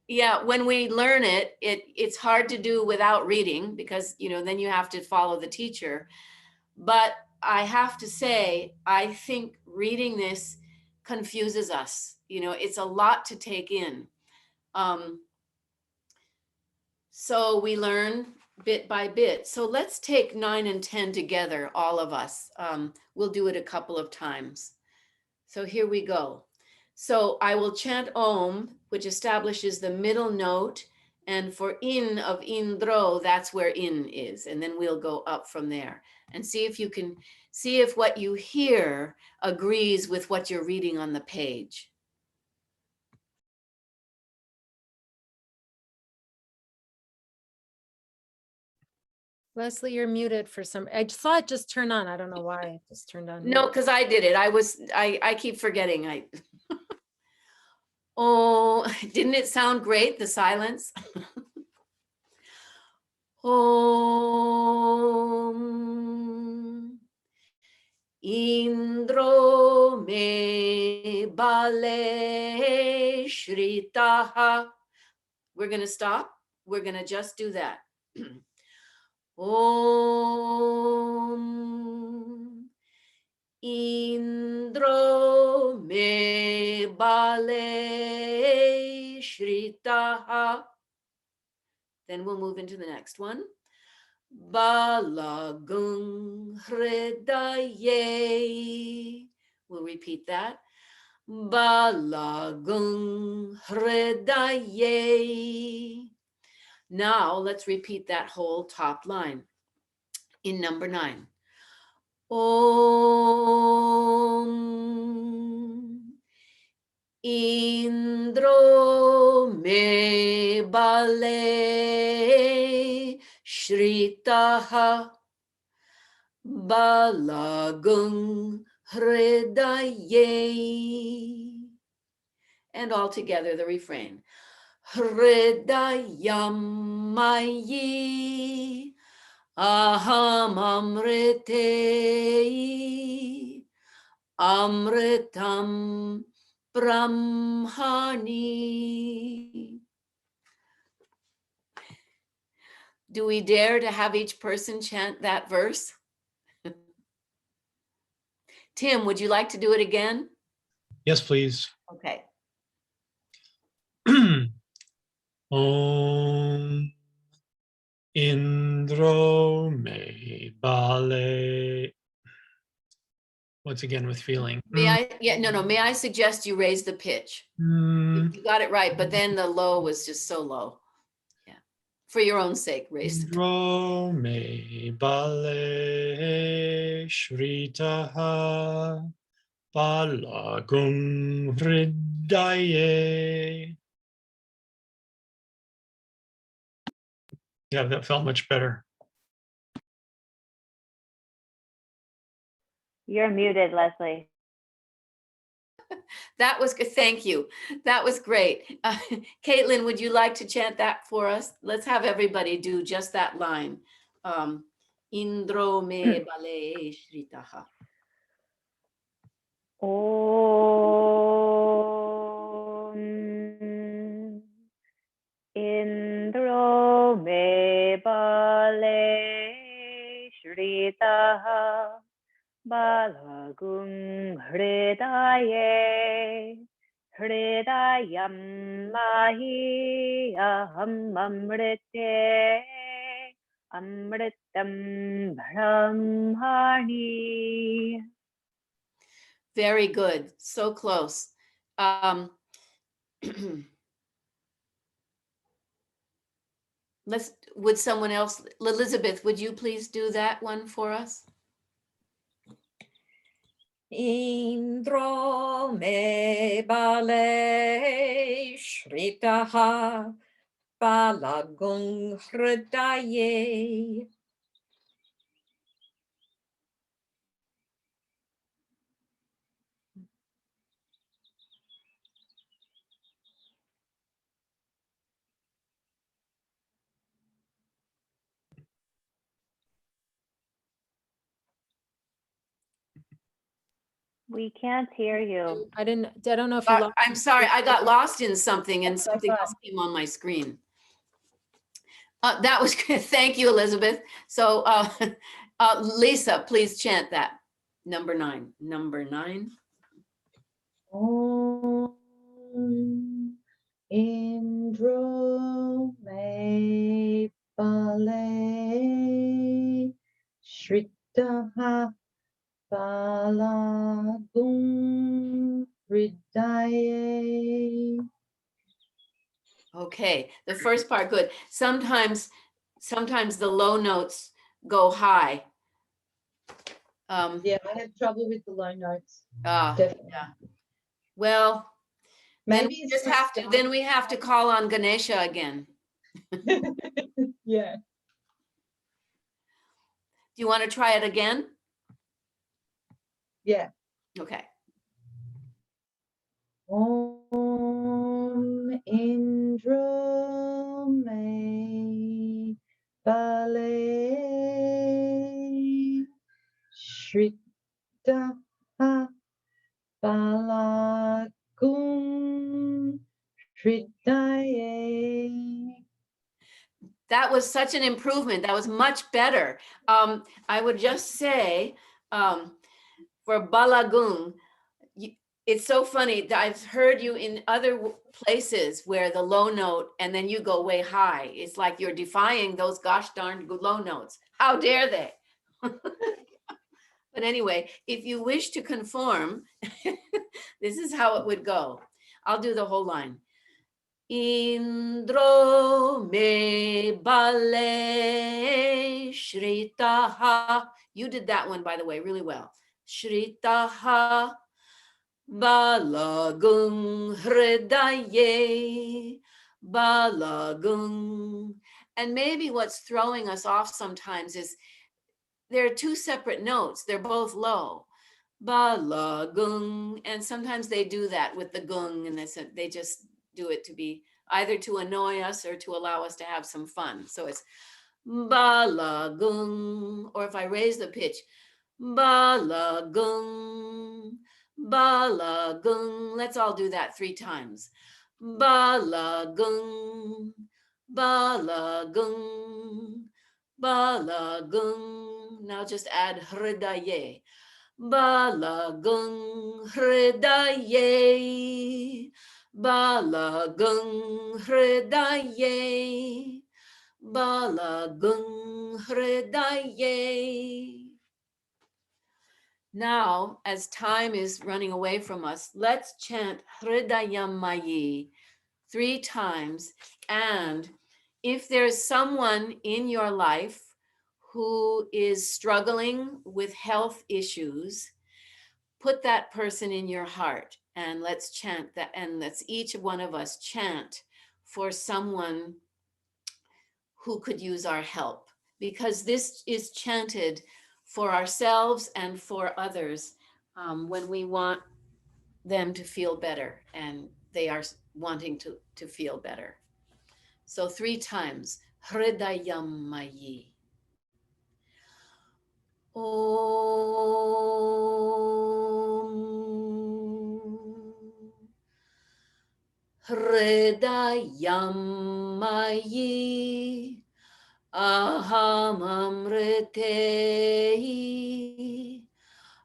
yeah, when we learn it, it's hard to do without reading because, then you have to follow the teacher. But I have to say, I think reading this confuses us. It's a lot to take in. So we learn bit by bit. So let's take 9 and 10 together, all of us. We'll do it a couple of times. So here we go. So I will chant Om, which establishes the middle note. And for in of Indro, that's where in is. And then we'll go up from there and see if you can see if what you hear agrees with what you're reading on the page. Leslie, you're muted for some, I saw it just turn on. I don't know why it just turned on. No, because I did it. I keep forgetting. Oh, didn't it sound great, the silence? Om Indro me bale shritaha. We're going to stop. We're going to just do that. Om Indro me bale shritaha. Then we'll move into the next one. Balagung hridaye. We'll repeat that. Balagung hridaye. Now let's repeat that whole top line in number 9. Om Indro me bale shritaha balagung hridaye. And all together the refrain. Hridayam mayi aham amrite amritam Brahmani. Do we dare to have each person chant that verse? Tim, would you like to do it again? Yes, please. Okay. Om Indro me bale. Once again with feeling. May I suggest you raise the pitch? You got it right, but then the low was just so low. Yeah. For your own sake, raise the pitch. Indro me bale shritaha balagum hridaye. Yeah, that felt much better. You're muted, Leslie. That was good. Thank you. That was great. Caitlin, would you like to chant that for us? Let's have everybody do just that line. Indro me bale shritaha. Om Indro me bale shritaha balagum hridaye hridayam mahi aham amrite amritam brahmani. Very good. So close. Would someone else, Elizabeth, would you please do that one for us? Indro me bale shritaha Balagung Hridaye. We can't hear you. I don't know if you lost. I'm sorry, I got lost in something and That's what I something thought. else came on my screen. That was good. Thank you, Elizabeth. So Lisa, please chant that. Number 9. Number 9. Om Indro me bale Shritaha Balagung Hridaye. Okay, the first part, good. Sometimes the low notes go high. Yeah, I have trouble with the low notes. Yeah. Definitely. Well, then Maybe we it's just my have to, style. then we have to call on Ganesha again. Yeah. Do you want to try it again? Yeah. Okay. Om Indro me bale Shritaha Balagung Hridaye. That was such an improvement. That was much better. I would just say for Balagung, it's so funny that I've heard you in other places where the low note and then you go way high. It's like you're defying those gosh darn low notes. How dare they? But anyway, if you wish to conform, this is how it would go. I'll do the whole line. Indro me bale shritaha. You did that one, by the way, really well. Shritaha balagung hridaye balagung. And maybe what's throwing us off sometimes is there are 2 separate notes. They're both low. Balagung. And sometimes they do that with the gung, and they just do it to be either to annoy us or to allow us to have some fun. So it's balagung, or if I raise the pitch, balagung, balagung. Let's all do that 3 times. Balagung, balagung, balagung. Now just add hridaye. Balagung hridaye. Balagung hridaye. Balagung hridaye. Now, as time is running away from us, let's chant Hridayam Mayi 3 times. And if there's someone in your life who is struggling with health issues, put that person in your heart and let's chant that. And let's each one of us chant for someone who could use our help, because this is chanted for ourselves and for others when we want them to feel better and they are wanting to feel better. So 3 times, Hridayam Mayi. Om Hridayam Mayi. Aham amritehi.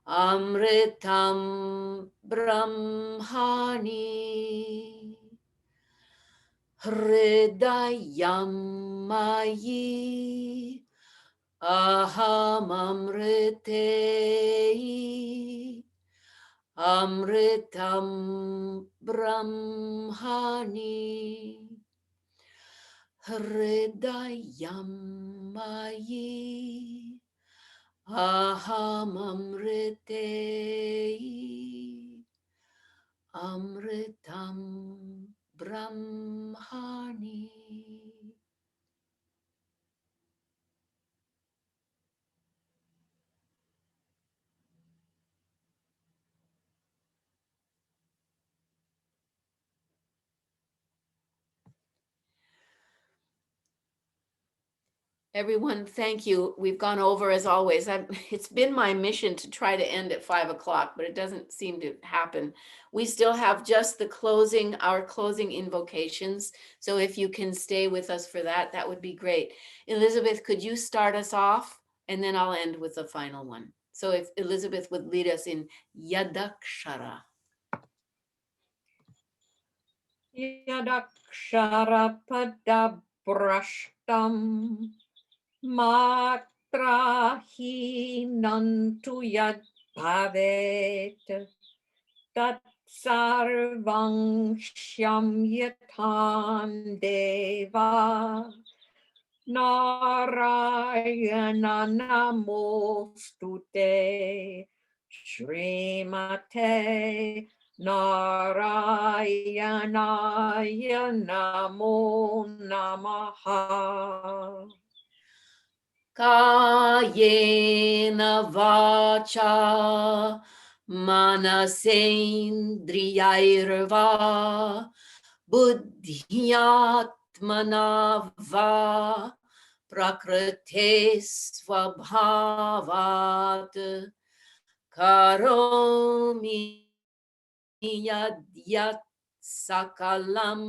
Amritam Brahmani. Hridayam Mayi. Aham amritehi. Amritam Brahmani. Hridayam Mayi. Aham amritehi. Amritam Brahmani. Everyone, thank you. We've gone over as always. It's been my mission to try to end at 5 o'clock, but it doesn't seem to happen. We still have just our closing invocations. So if you can stay with us for that, that would be great. Elizabeth, could you start us off? And then I'll end with the final one. So if Elizabeth would lead us in Yadakshara. Yadaksharapadabrashtam matrahinantu yad bhavet tat sarvang shyam yatam deva Narayana namostute Srimate Narayanaya namo namaha. Kayena vacha manasendriyairva buddhyatmana va prakrite svabhavat karomi yadyat sakalam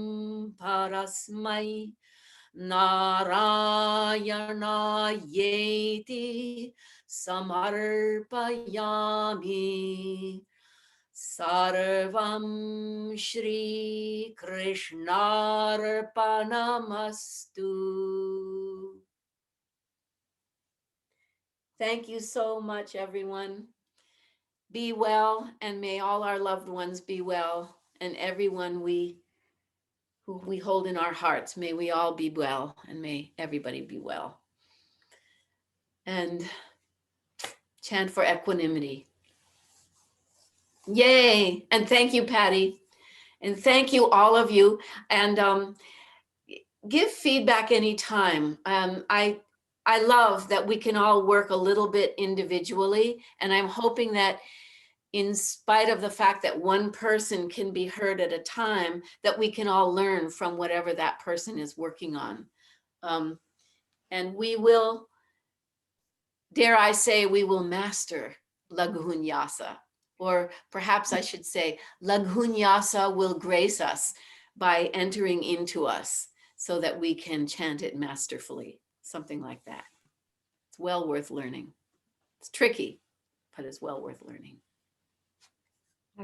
parasmai Narayana yeti samarpayami sarvam Shri Krishnarpanamastu. Thank you so much, everyone. Be well, and may all our loved ones be well, and everyone who we hold in our hearts, may we all be well, and may everybody be well. And chant for equanimity. Yay! And thank you, Patty. And thank you, all of you. And give feedback anytime. I love that we can all work a little bit individually, and I'm hoping that in spite of the fact that one person can be heard at a time, that we can all learn from whatever that person is working on. And we will, dare I say, we will master Laghunyasa, or perhaps I should say, Laghunyasa will grace us by entering into us so that we can chant it masterfully, something like that. It's well worth learning. It's tricky, but it's well worth learning.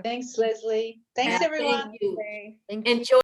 Thanks, Leslie. Thanks, Yeah, everyone. thank you. Okay. Thank you. Enjoy.